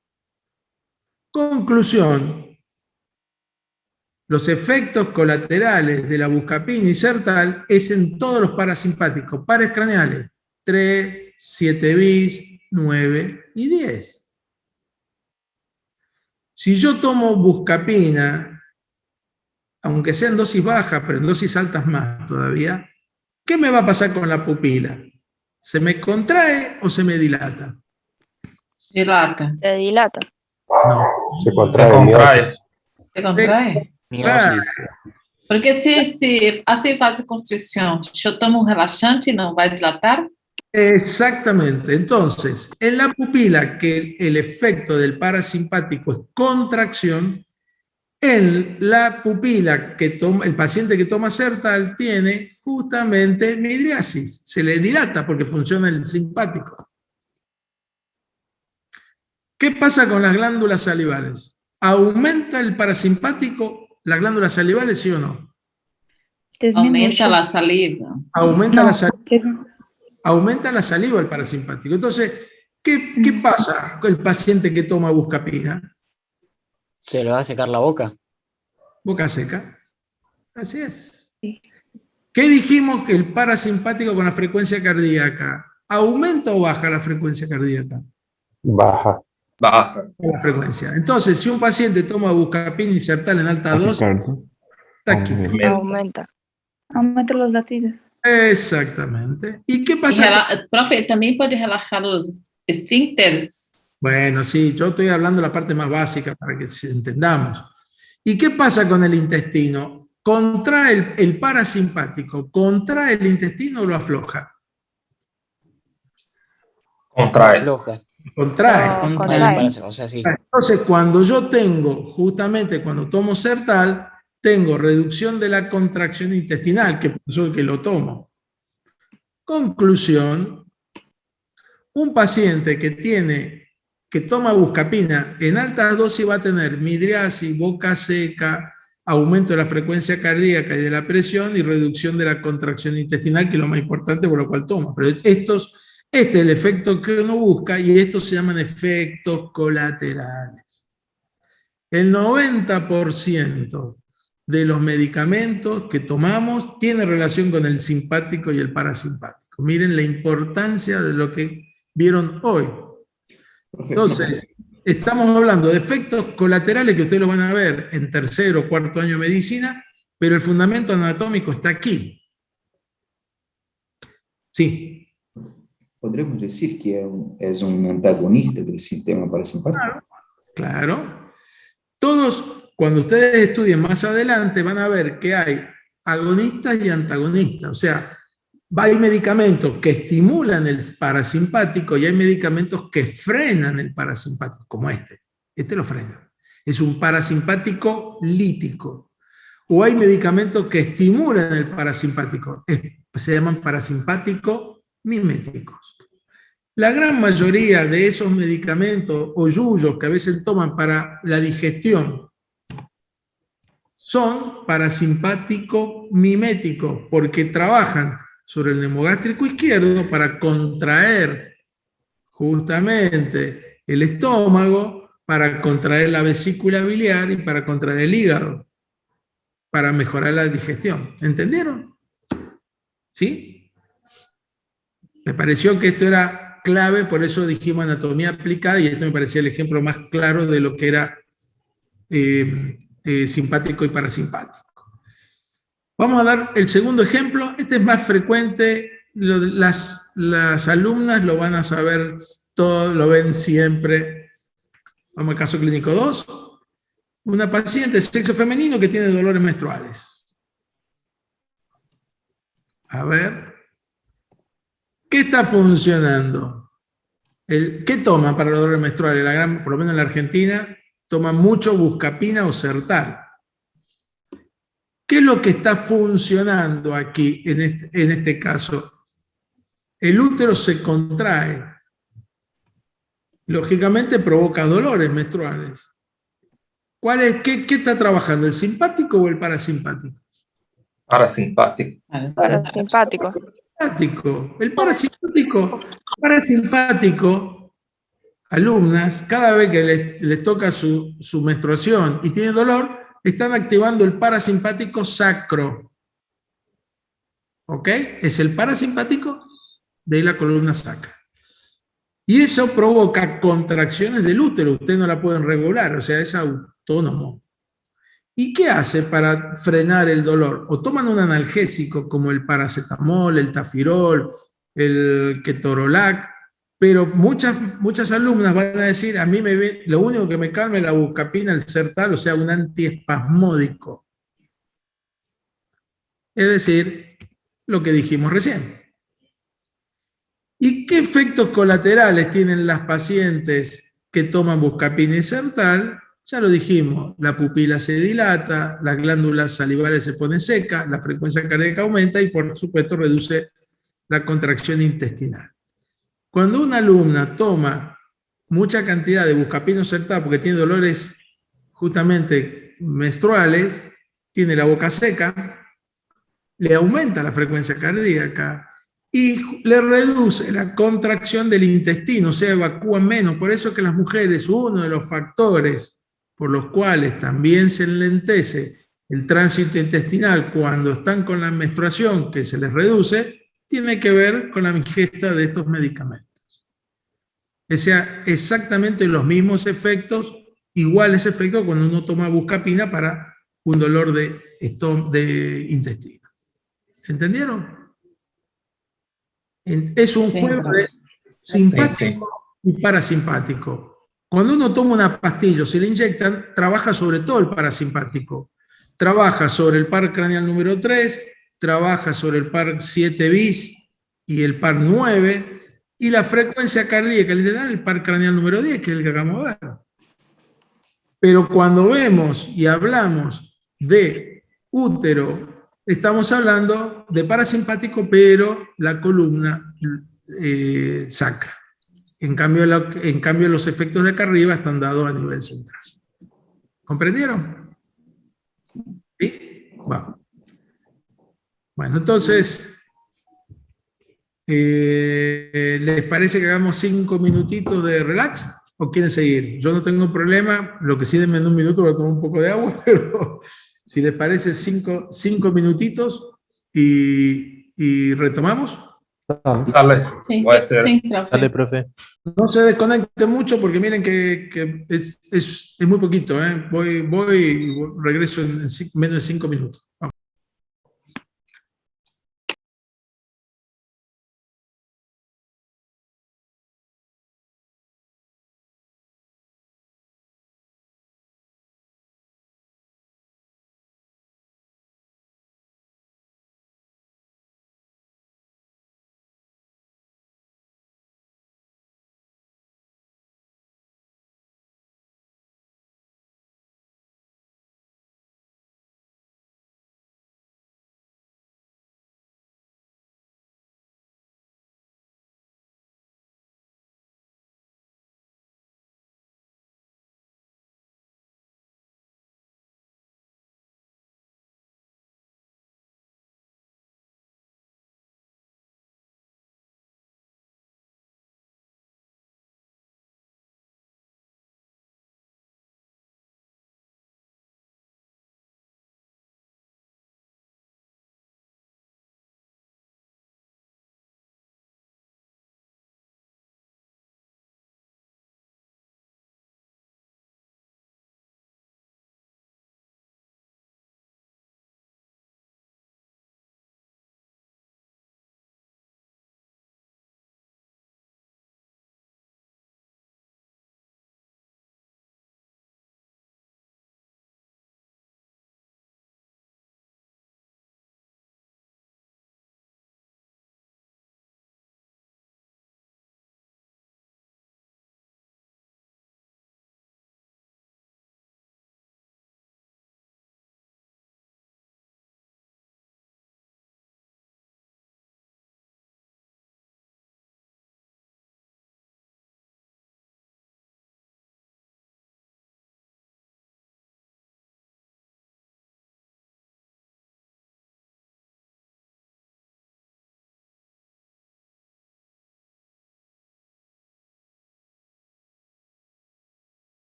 Conclusión. Los efectos colaterales de la buscapina y Sertal es en todos los parasimpáticos, pares craneales, 3, 7 bis, 9 y 10. Si yo tomo buscapina, aunque sea en dosis baja, pero en dosis altas más todavía, ¿qué me va a pasar con la pupila? ¿Se me contrae o se me dilata? Dilata. Se dilata. No. Se contrae. Se contrae. Claro. Porque se hace vasoconstricción, yo tomo un relaxante, ¿no va a dilatar? Exactamente. Entonces, en la pupila, que el efecto del parasimpático es contracción, en la pupila que toma, el paciente que toma Sertal tiene justamente midriasis. Se le dilata porque funciona el simpático. ¿Qué pasa con las glándulas salivales? ¿Aumenta el parasimpático las glándulas salivales, sí o no? Aumenta la saliva. Aumenta la saliva. Aumenta la saliva el parasimpático. Entonces, ¿qué pasa con el paciente que toma buscapina? Se le va a secar la boca. Boca seca. Así es. ¿Qué dijimos que el parasimpático con la frecuencia cardíaca? ¿Aumenta o baja la frecuencia cardíaca? Baja. Baja. La frecuencia. Entonces, si un paciente toma buscapina y Sertal en alta dosis, taquicardia. Aumenta. Aumenta los latidos. Exactamente. ¿Y qué pasa? Profe, también puede relajar los esfínteres. Bueno, sí, yo estoy hablando de la parte más básica para que entendamos. ¿Y qué pasa con el intestino? ¿Contrae el parasimpático? ¿Contrae el intestino o lo afloja? Contrae. Afloja. Contrae. Contrae. O sea, sí. Entonces, cuando yo tengo, justamente cuando tomo Sertal, tengo reducción de la contracción intestinal, que por eso es que lo tomo. Conclusión, un paciente que toma buscapina en altas dosis va a tener midriasis, boca seca, aumento de la frecuencia cardíaca y de la presión y reducción de la contracción intestinal, que es lo más importante por lo cual toma. Pero este es el efecto que uno busca y estos se llaman efectos colaterales. El 90% de los medicamentos que tomamos tiene relación con el simpático y el parasimpático. Miren la importancia de lo que vieron hoy. Entonces, estamos hablando de efectos colaterales que ustedes lo van a ver en tercero o cuarto año de medicina, pero el fundamento anatómico está aquí. Sí. Podríamos decir que es un antagonista del sistema parasimpático. Claro. Todos, cuando ustedes estudien más adelante, van a ver que hay agonistas y antagonistas. O sea, hay medicamentos que estimulan el parasimpático y hay medicamentos que frenan el parasimpático, como este. Este lo frena. Es un parasimpático lítico. O hay medicamentos que estimulan el parasimpático. Se llaman parasimpático miméticos. La gran mayoría de esos medicamentos o yuyos que a veces toman para la digestión son parasimpático miméticos porque trabajan sobre el neumogástrico izquierdo para contraer justamente el estómago, para contraer la vesícula biliar y para contraer el hígado, para mejorar la digestión. ¿Entendieron? ¿Sí? Me pareció que esto era clave, por eso dijimos anatomía aplicada, y este me parecía el ejemplo más claro de lo que era simpático y parasimpático. Vamos a dar el segundo ejemplo. Este es más frecuente, las alumnas lo van a saber todo, lo ven siempre. Vamos al caso clínico 2. Una paciente de sexo femenino que tiene dolores menstruales. A ver. ¿Qué está funcionando? ¿Qué toma para los dolores menstruales? Por lo menos en la Argentina, toma mucho buscapina o Sertal. ¿Qué es lo que está funcionando aquí en este caso? El útero se contrae. Lógicamente provoca dolores menstruales. ¿Qué está trabajando? ¿El simpático o el parasimpático? Parasimpático. Parasimpático. El parasimpático, alumnas, cada vez que les toca su menstruación y tienen dolor, están activando el parasimpático sacro. ¿Ok? Es el parasimpático de la columna sacra. Y eso provoca contracciones del útero. Ustedes no la pueden regular, o sea, es autónomo. ¿Y qué hace para frenar el dolor? O toman un analgésico como el paracetamol, el tafirol, el ketorolac, pero muchas alumnas van a decir, a mí lo único que me calma es la buscapina, el Sertal, o sea, un antiespasmódico. Es decir, lo que dijimos recién. ¿Y qué efectos colaterales tienen las pacientes que toman buscapina y Sertal? Ya lo dijimos, la pupila se dilata, las glándulas salivales se ponen secas, la frecuencia cardíaca aumenta y por supuesto reduce la contracción intestinal. Cuando una alumna toma mucha cantidad de buscapina o Sertal porque tiene dolores justamente menstruales, tiene la boca seca, le aumenta la frecuencia cardíaca y le reduce la contracción del intestino, o sea, evacúan menos. Por eso que las mujeres, uno de los factores por los cuales también se enlentece el tránsito intestinal cuando están con la menstruación, que se les reduce, tiene que ver con la ingesta de estos medicamentos. O sea, exactamente los mismos efectos, iguales efectos cuando uno toma buscapina para un dolor de intestino. ¿Entendieron? Es un juego de simpático y parasimpático. Cuando uno toma una pastilla o se le inyectan, trabaja sobre todo el parasimpático. Trabaja sobre el par craneal número 3, trabaja sobre el par 7 bis y el par 9, y la frecuencia cardíaca le da el par craneal número 10, que es el que acabamos de ver. Pero cuando vemos y hablamos de útero, estamos hablando de parasimpático, pero la columna sacra. En cambio, los efectos de acá arriba están dados a nivel central. ¿Comprendieron? ¿Sí? Va. Bueno, entonces, ¿les parece que hagamos 5 minutitos de relax? ¿O quieren seguir? Yo no tengo problema, lo que sí denme en un minuto para tomar un poco de agua, pero si les parece 5 minutitos y retomamos. Dale, Sí, puede ser. sí, profe. Dale, profe. No se desconecten mucho porque miren que es muy poquito, ¿eh? Regreso en menos de 5 minutos. Vamos.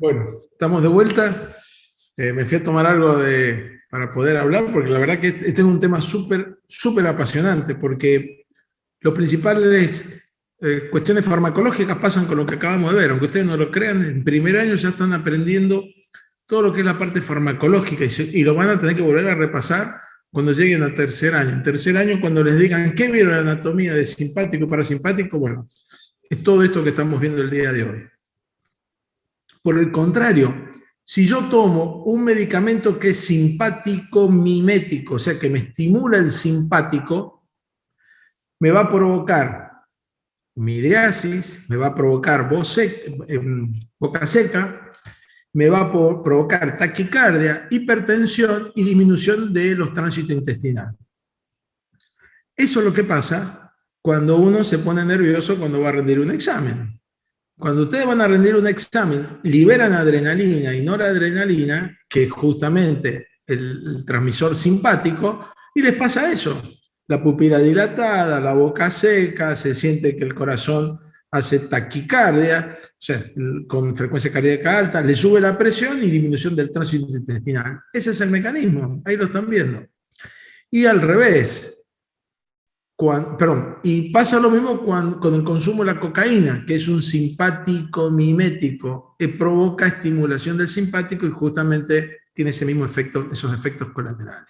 Bueno, estamos de vuelta. Me fui a tomar algo para poder hablar, porque la verdad que este es un tema súper apasionante, porque lo principal es cuestiones farmacológicas pasan con lo que acabamos de ver. Aunque ustedes no lo crean, en primer año ya están aprendiendo todo lo que es la parte farmacológica y lo van a tener que volver a repasar cuando lleguen al tercer año. En tercer año, cuando les digan qué vieron la anatomía de simpático y parasimpático, bueno, es todo esto que estamos viendo el día de hoy. Por el contrario, si yo tomo un medicamento que es simpático mimético, o sea, que me estimula el simpático, me va a provocar midriasis, me va a provocar boca seca, me va a provocar taquicardia, hipertensión y disminución de los tránsitos intestinales. Eso es lo que pasa cuando uno se pone nervioso cuando va a rendir un examen. Cuando ustedes van a rendir un examen, liberan adrenalina y noradrenalina, que es justamente el transmisor simpático, y les pasa eso. La pupila dilatada, la boca seca, se siente que el corazón hace taquicardia, o sea, con frecuencia cardíaca alta, le sube la presión y disminución del tránsito intestinal. Ese es el mecanismo, ahí lo están viendo. Y al revés, y pasa lo mismo con el consumo de la cocaína, que es un simpático mimético, que provoca estimulación del simpático y justamente tiene ese mismo efecto, esos efectos colaterales.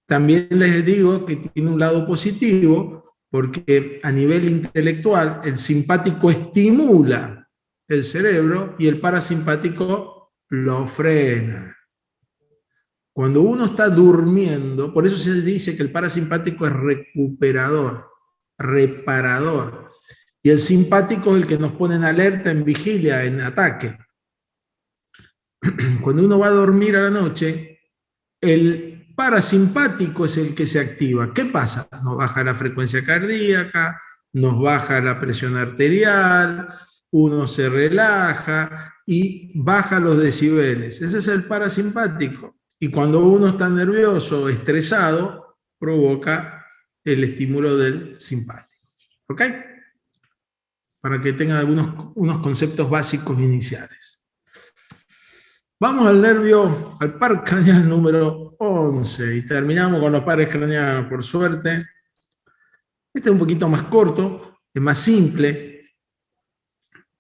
También les digo que tiene un lado positivo, porque a nivel intelectual el simpático estimula el cerebro y el parasimpático lo frena. Cuando uno está durmiendo, por eso se dice que el parasimpático es recuperador, reparador, y el simpático es el que nos pone en alerta, en vigilia, en ataque. Cuando uno va a dormir a la noche, el parasimpático es el que se activa. ¿Qué pasa? Nos baja la frecuencia cardíaca, nos baja la presión arterial, uno se relaja y baja los decibeles. Ese es el parasimpático. Y cuando uno está nervioso o estresado, provoca el estímulo del simpático. ¿Ok? Para que tengan unos conceptos básicos iniciales. Vamos al nervio, al par craneal número 11, y terminamos con los pares craneanos, por suerte. Este es un poquito más corto, es más simple,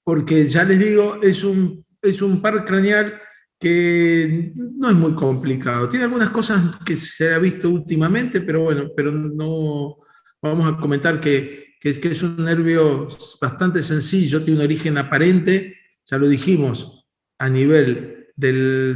porque ya les digo, es un par craneal que no es muy complicado. Tiene algunas cosas que se ha visto últimamente, pero bueno, pero no vamos a comentar que es un nervio bastante sencillo, tiene un origen aparente, ya lo dijimos, a nivel de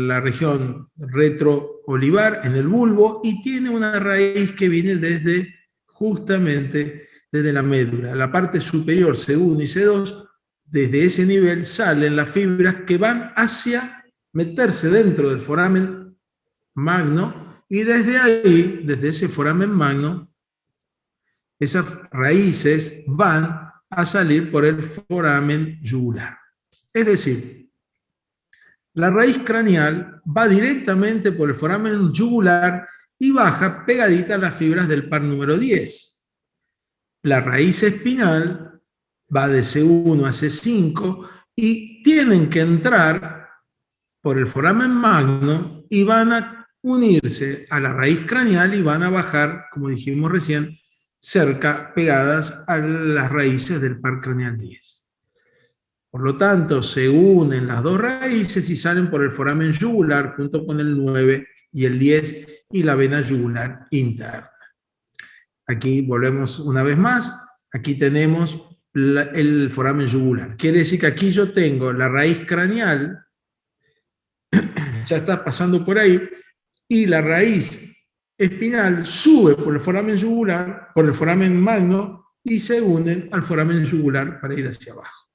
la región retroolivar en el bulbo, y tiene una raíz que viene justamente desde la médula. La parte superior C1 y C2, desde ese nivel salen las fibras que van hacia meterse dentro del foramen magno, y desde ahí, desde ese foramen magno, esas raíces van a salir por el foramen yugular. Es decir, la raíz craneal va directamente por el foramen yugular y baja pegadita a las fibras del par número 10. La raíz espinal va de C1 a C5 y tienen que entrar por el foramen magno y van a unirse a la raíz craneal y van a bajar, como dijimos recién, cerca, pegadas a las raíces del par craneal 10. Por lo tanto, se unen las dos raíces y salen por el foramen yugular junto con el 9 y el 10 y la vena yugular interna. Aquí volvemos una vez más, aquí tenemos el foramen yugular. Quiere decir que aquí yo tengo la raíz craneal, ya está pasando por ahí, y la raíz espinal sube por el foramen yugular, por el foramen magno, y se unen al foramen yugular para ir hacia abajo.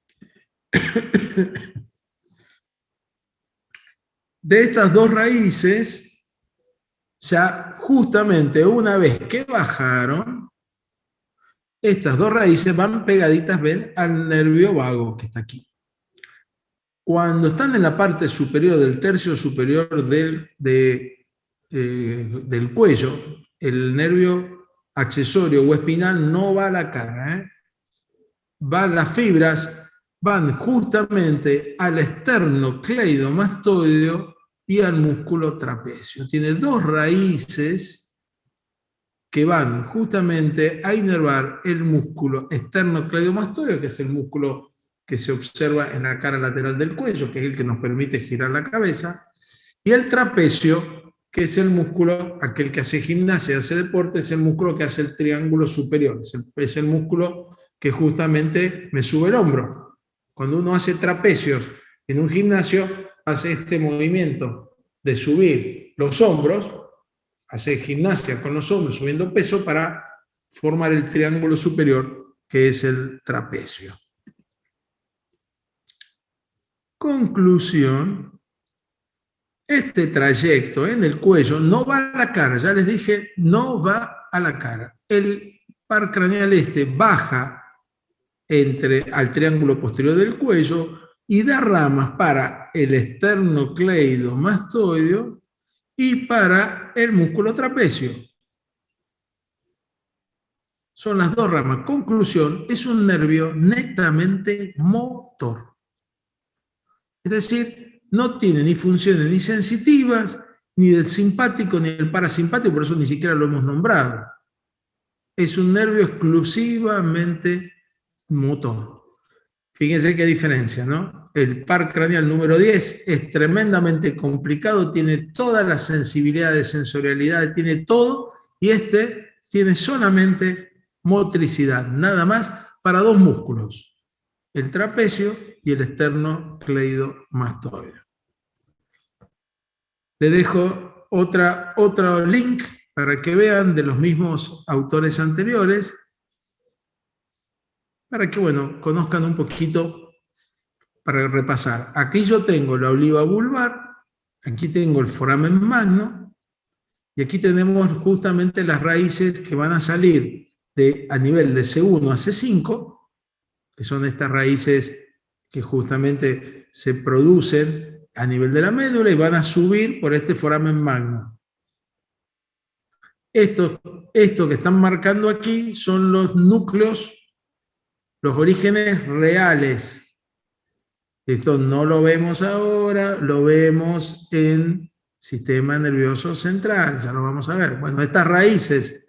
De estas dos raíces, ya justamente una vez que bajaron, estas dos raíces van pegaditas, ven, al nervio vago que está aquí. Cuando están en la parte superior del tercio superior del cuello, el nervio accesorio o espinal no va a la cara, va a las fibras van justamente al esternocleidomastoideo y al músculo trapecio. Tiene dos raíces que van justamente a inervar el músculo esternocleidomastoideo, que es el músculo que se observa en la cara lateral del cuello, que es el que nos permite girar la cabeza, y el trapecio, que es el músculo, aquel que hace gimnasia, hace deporte, es el músculo que hace el triángulo superior, es el músculo que justamente me sube el hombro. Cuando uno hace trapecios en un gimnasio, hace este movimiento de subir los hombros, hace gimnasia con los hombros subiendo peso para formar el triángulo superior, que es el trapecio. Conclusión. Este trayecto en el cuello no va a la cara, ya les dije, no va a la cara. El par craneal baja al triángulo posterior del cuello y da ramas para el esternocleidomastoideo y para el músculo trapecio. Son las dos ramas. Conclusión, es un nervio netamente motor. Es decir, no tiene ni funciones ni sensitivas, ni del simpático ni del parasimpático, por eso ni siquiera lo hemos nombrado. Es un nervio exclusivamente motor. Fíjense qué diferencia, ¿no? El par craneal número 10 es tremendamente complicado, tiene toda la sensibilidad de sensorialidad, tiene todo, y este tiene solamente motricidad, nada más, para dos músculos, el trapecio y el esternocleidomastoideo. Le dejo otro link para que vean de los mismos autores anteriores, para que, bueno, conozcan un poquito, para repasar. Aquí yo tengo la oliva vulvar, aquí tengo el foramen magno, y aquí tenemos justamente las raíces que van a salir a nivel de C1 a C5, que son estas raíces que justamente se producen a nivel de la médula y van a subir por este foramen magno. Esto que están marcando aquí son los núcleos, los orígenes reales. Esto no lo vemos ahora, lo vemos en sistema nervioso central, ya lo vamos a ver. Bueno, estas raíces,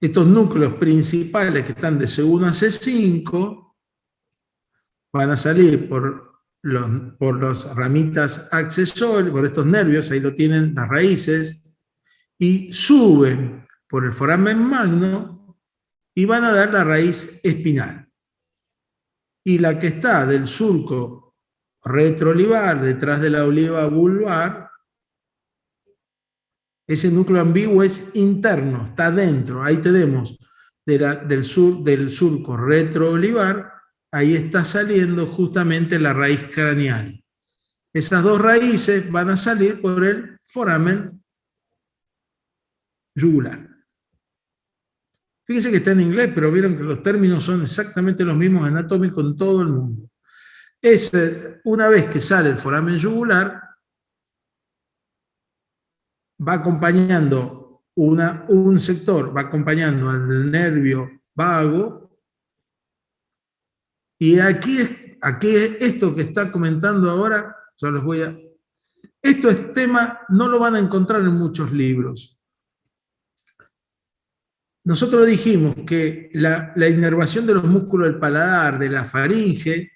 estos núcleos principales que están de C1 a C5, van a salir por las ramitas accesorias, por estos nervios, ahí lo tienen las raíces, y suben por el foramen magno y van a dar la raíz espinal. Y la que está del surco retroolivar, detrás de la oliva vulvar, ese núcleo ambiguo es interno, está dentro, ahí tenemos del surco retroolivar, ahí está saliendo justamente la raíz craneal. Esas dos raíces van a salir por el foramen yugular. Fíjense que está en inglés, pero vieron que los términos son exactamente los mismos anatómicos en todo el mundo. Una vez que sale el foramen yugular, va acompañando un sector, va acompañando al nervio vago. Y aquí esto que está comentando ahora, yo les voy a... Esto es tema, no lo van a encontrar en muchos libros. Nosotros dijimos que la inervación de los músculos del paladar, de la faringe,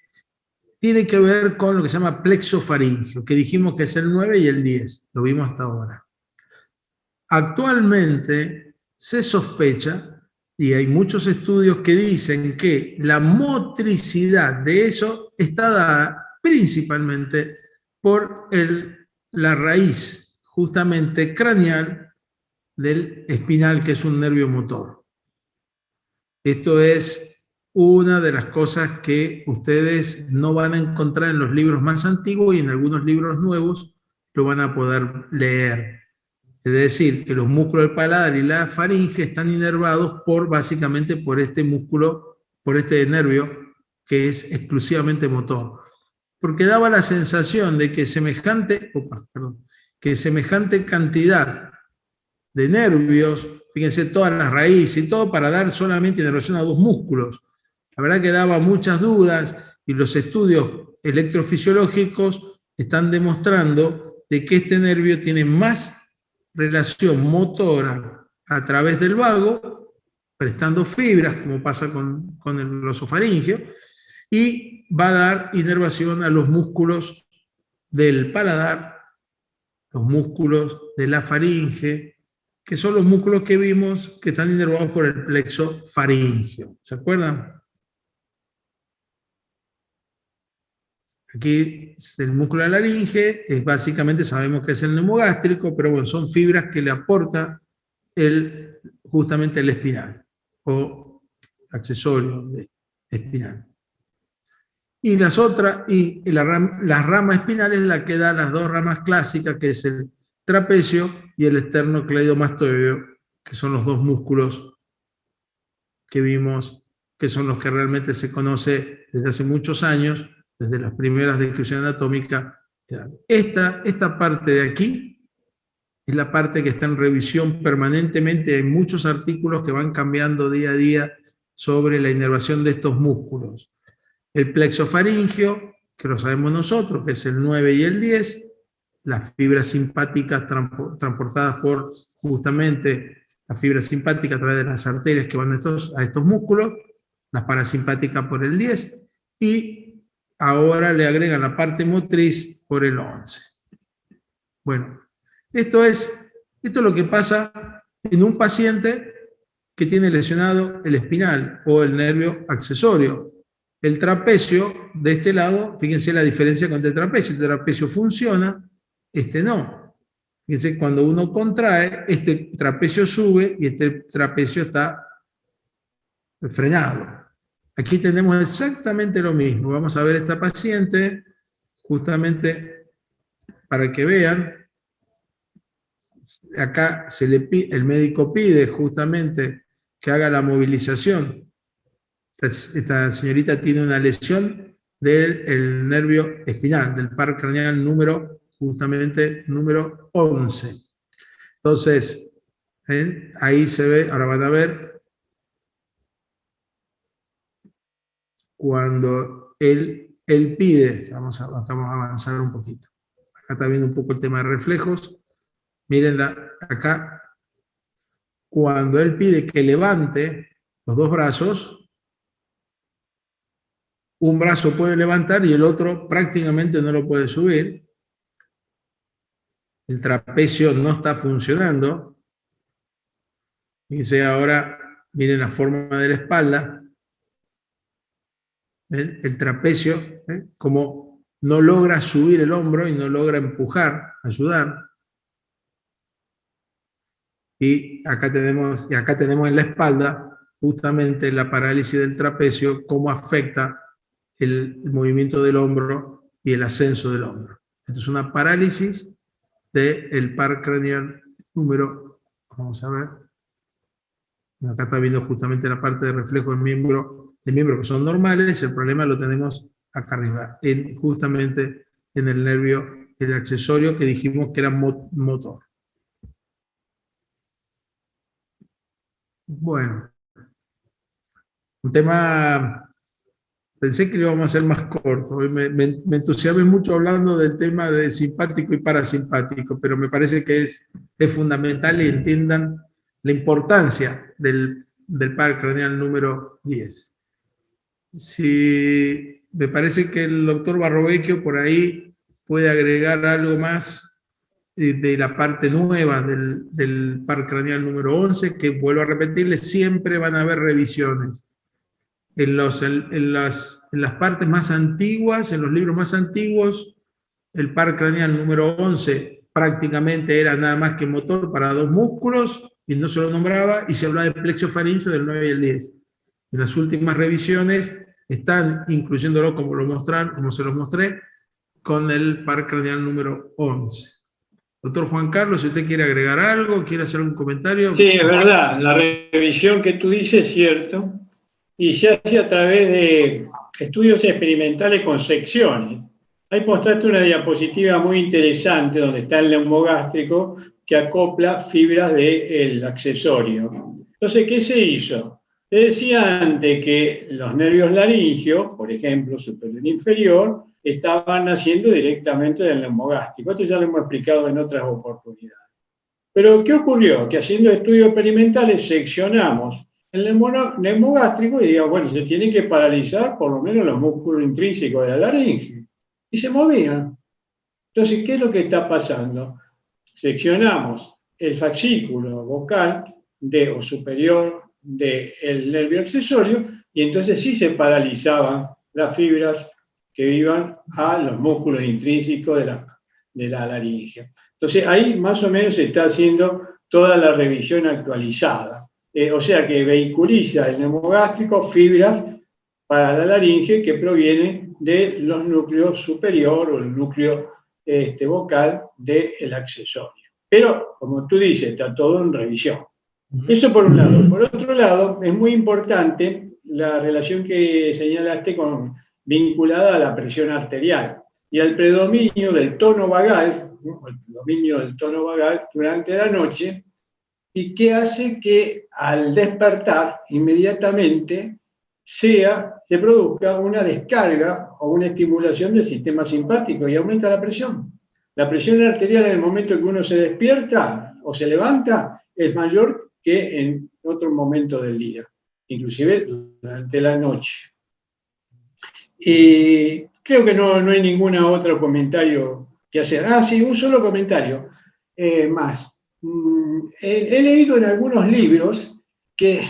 tiene que ver con lo que se llama plexo faríngeo, que dijimos que es el 9 y el 10, lo vimos hasta ahora. Actualmente se sospecha, y hay muchos estudios que dicen que la motricidad de eso está dada principalmente por la raíz justamente craneal del espinal, que es un nervio motor. Esto es una de las cosas que ustedes no van a encontrar en los libros más antiguos y en algunos libros nuevos lo van a poder leer. Es decir, que los músculos del paladar y la faringe están inervados básicamente por este músculo, por este nervio que es exclusivamente motor. Porque daba la sensación de que semejante cantidad de nervios, fíjense todas las raíces y todo, para dar solamente inervación a dos músculos. La verdad que daba muchas dudas, y los estudios electrofisiológicos están demostrando de que este nervio tiene más relación motora a través del vago, prestando fibras, como pasa con el osofaringio, y va a dar inervación a los músculos del paladar, los músculos de la faringe, que son los músculos que vimos que están inervados por el plexo faríngeo. ¿Se acuerdan? Aquí el músculo de la laringe, básicamente sabemos que es el neumogástrico, pero bueno, son fibras que le aporta justamente el espinal, o accesorio espinal. Y las rama espinal es la que da las dos ramas clásicas, que es el trapecio y el esternocleidomastoideo, que son los dos músculos que vimos, que son los que realmente se conoce desde hace muchos años, desde las primeras descripciones anatómicas. Esta parte de aquí es la parte que está en revisión permanentemente. Hay muchos artículos que van cambiando día a día sobre la inervación de estos músculos. El plexo faríngeo, que lo sabemos nosotros, que es el 9 y el 10, las fibras simpáticas transportadas por justamente la fibra simpática a través de las arterias que van a estos músculos, las parasimpáticas por el 10, y ahora le agregan la parte motriz por el 11. Bueno, esto es lo que pasa en un paciente que tiene lesionado el espinal o el nervio accesorio. El trapecio de este lado, fíjense la diferencia con el trapecio. El trapecio funciona, este no. Fíjense, cuando uno contrae, este trapecio sube y este trapecio está frenado. Aquí tenemos exactamente lo mismo. Vamos a ver esta paciente, justamente para que vean. Acá el médico pide justamente que haga la movilización. Esta señorita tiene una lesión del nervio espinal, del par craneal justamente número 11. Entonces, ahí se ve, ahora van a ver, cuando él pide, vamos a avanzar un poquito. Acá está viendo un poco el tema de reflejos. Mírenla acá. Cuando él pide que levante los dos brazos, un brazo puede levantar y el otro prácticamente no lo puede subir. El trapecio no está funcionando. Fíjense ahora, miren la forma de la espalda. El trapecio, como no logra subir el hombro y no logra empujar, ayudar. Y acá tenemos en la espalda justamente la parálisis del trapecio, cómo afecta el movimiento del hombro y el ascenso del hombro. Esto es una parálisis del par craneal número, vamos a ver, acá está viendo justamente la parte de reflejo del miembro que son normales. El problema lo tenemos acá arriba, justamente en el nervio, el accesorio que dijimos que era motor. Bueno, un tema, pensé que lo íbamos a hacer más corto. Hoy me entusiasmé mucho hablando del tema de simpático y parasimpático, pero me parece que es fundamental y entiendan la importancia del par craneal número 10. Me parece que el doctor Barrovecchio por ahí puede agregar algo más de la parte nueva del par craneal número 11, que vuelvo a repetirles, siempre van a haber revisiones. En las partes más antiguas, en los libros más antiguos, el par craneal número 11 prácticamente era nada más que motor para dos músculos, y no se lo nombraba, y se hablaba del plexo faríngeo del 9 y el 10. En las últimas revisiones están incluyéndolo como se los mostré, con el par craneal número 11. Doctor Juan Carlos, si usted quiere agregar algo, quiere hacer un comentario. Sí, es verdad, la revisión que tú dices es cierto, y se hace a través de estudios experimentales con secciones. Ahí mostraste una diapositiva muy interesante donde está el neumogástrico que acopla fibras del accesorio. Entonces, ¿qué se hizo? Te decía antes que los nervios laringeos, por ejemplo, superior e inferior, estaban naciendo directamente del neumogástrico. Esto ya lo hemos explicado en otras oportunidades. Pero, ¿qué ocurrió? Que haciendo estudios experimentales seccionamos el neumogástrico y digamos, bueno, se tienen que paralizar por lo menos los músculos intrínsecos de la laringe. Y se movían. Entonces, ¿qué es lo que está pasando? Seccionamos el fascículo vocal o superior del nervio accesorio y entonces sí se paralizaban las fibras que iban a los músculos intrínsecos de la laringe. Entonces, ahí más o menos se está haciendo toda la revisión actualizada. O sea que vehiculiza el neumogástrico fibras para la laringe que provienen de los núcleos superior o el núcleo vocal del accesorio. Pero, como tú dices, está todo en revisión. Eso por un lado. Por otro lado, es muy importante la relación que señalaste vinculada a la presión arterial y al predominio del tono vagal, ¿no? El predominio del tono vagal durante la noche, y que hace que al despertar inmediatamente se produzca una descarga o una estimulación del sistema simpático y aumenta la presión. La presión arterial en el momento que uno se despierta o se levanta es mayor que en otro momento del día, inclusive durante la noche. Y creo que no hay ningún otro comentario que hacer. Sí, un solo comentario más. He leído en algunos libros que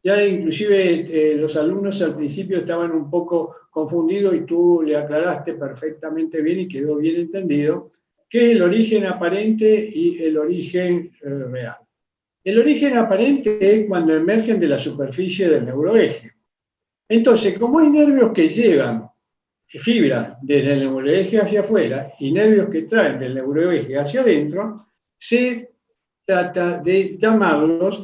ya inclusive los alumnos al principio estaban un poco confundidos y tú le aclaraste perfectamente bien y quedó bien entendido, que es el origen aparente y el origen real. El origen aparente es cuando emergen de la superficie del neuroeje. Entonces, como hay nervios que llevan fibras desde el neuroeje hacia afuera y nervios que traen del neuroeje hacia adentro, se trata de llamarlos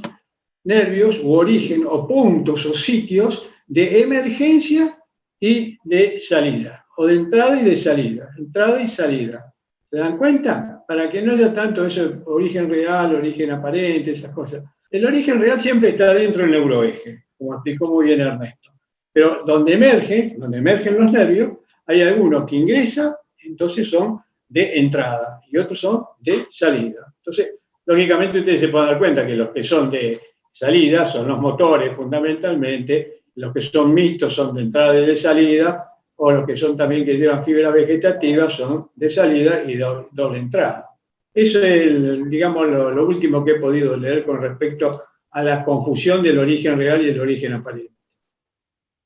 nervios u origen o puntos o sitios de emergencia y de salida, o de entrada y de salida, entrada y salida. ¿Se dan cuenta? Para que no haya tanto eso, origen real, origen aparente, esas cosas. El origen real siempre está dentro del neuroeje, como explicó muy bien Ernesto. Pero donde emergen los nervios, hay algunos que ingresan, entonces son de entrada, y otros son de salida. Entonces, lógicamente ustedes se pueden dar cuenta que los que son de salida son los motores fundamentalmente, los que son mixtos son de entrada y de salida, o los que son también que llevan fibra vegetativa son de salida y doble entrada. Eso es, digamos, lo último que he podido leer con respecto a la confusión del origen real y el origen aparente.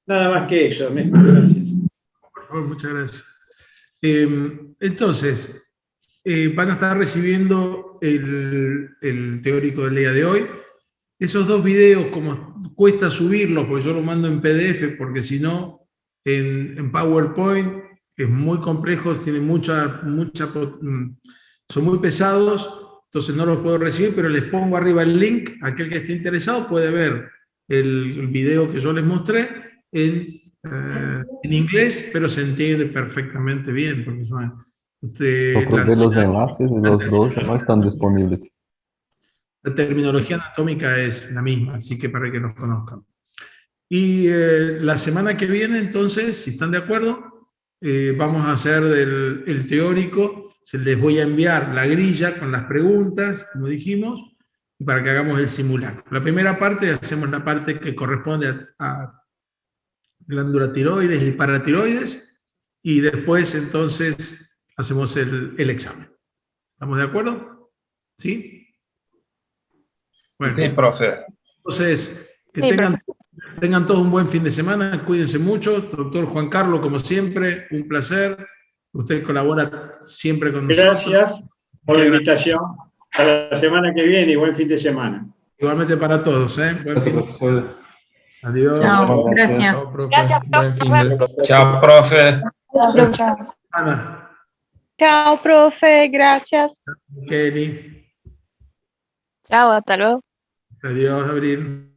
Nada más que eso, Ernesto, gracias. Por favor, muchas gracias. Entonces, van a estar recibiendo el teórico del día de hoy. Esos dos videos, como cuesta subirlos, porque yo los mando en PDF, porque si no, en PowerPoint es muy complejo, tiene son muy pesados, entonces no los puedo recibir, pero les pongo arriba el link. Aquel que esté interesado puede ver el video que yo les mostré en inglés, pero se entiende perfectamente bien, porque los enlaces de los dos no están disponibles. La terminología anatómica es la misma, así que para que nos conozcan. Y la semana que viene, entonces, si están de acuerdo, vamos a hacer el teórico. Se les voy a enviar la grilla con las preguntas, como dijimos, para que hagamos el simulacro. La primera parte, hacemos la parte que corresponde a glándula tiroides y paratiroides, y después, entonces, hacemos el examen. ¿Estamos de acuerdo? ¿Sí? Bueno, sí, profe. Entonces, que tengan todos un buen fin de semana, cuídense mucho. Doctor Juan Carlos, como siempre, un placer. Usted colabora siempre con nosotros. Gracias por la invitación. Hasta la semana que viene y buen fin de semana. Igualmente para todos, ¿eh? Buen fin de semana. Adiós. Chao, gracias. Chao, profe. Gracias, profe. Chao, profe. Chao, profe. Gracias. Kelly. Chao, hasta luego. Adiós, Abril.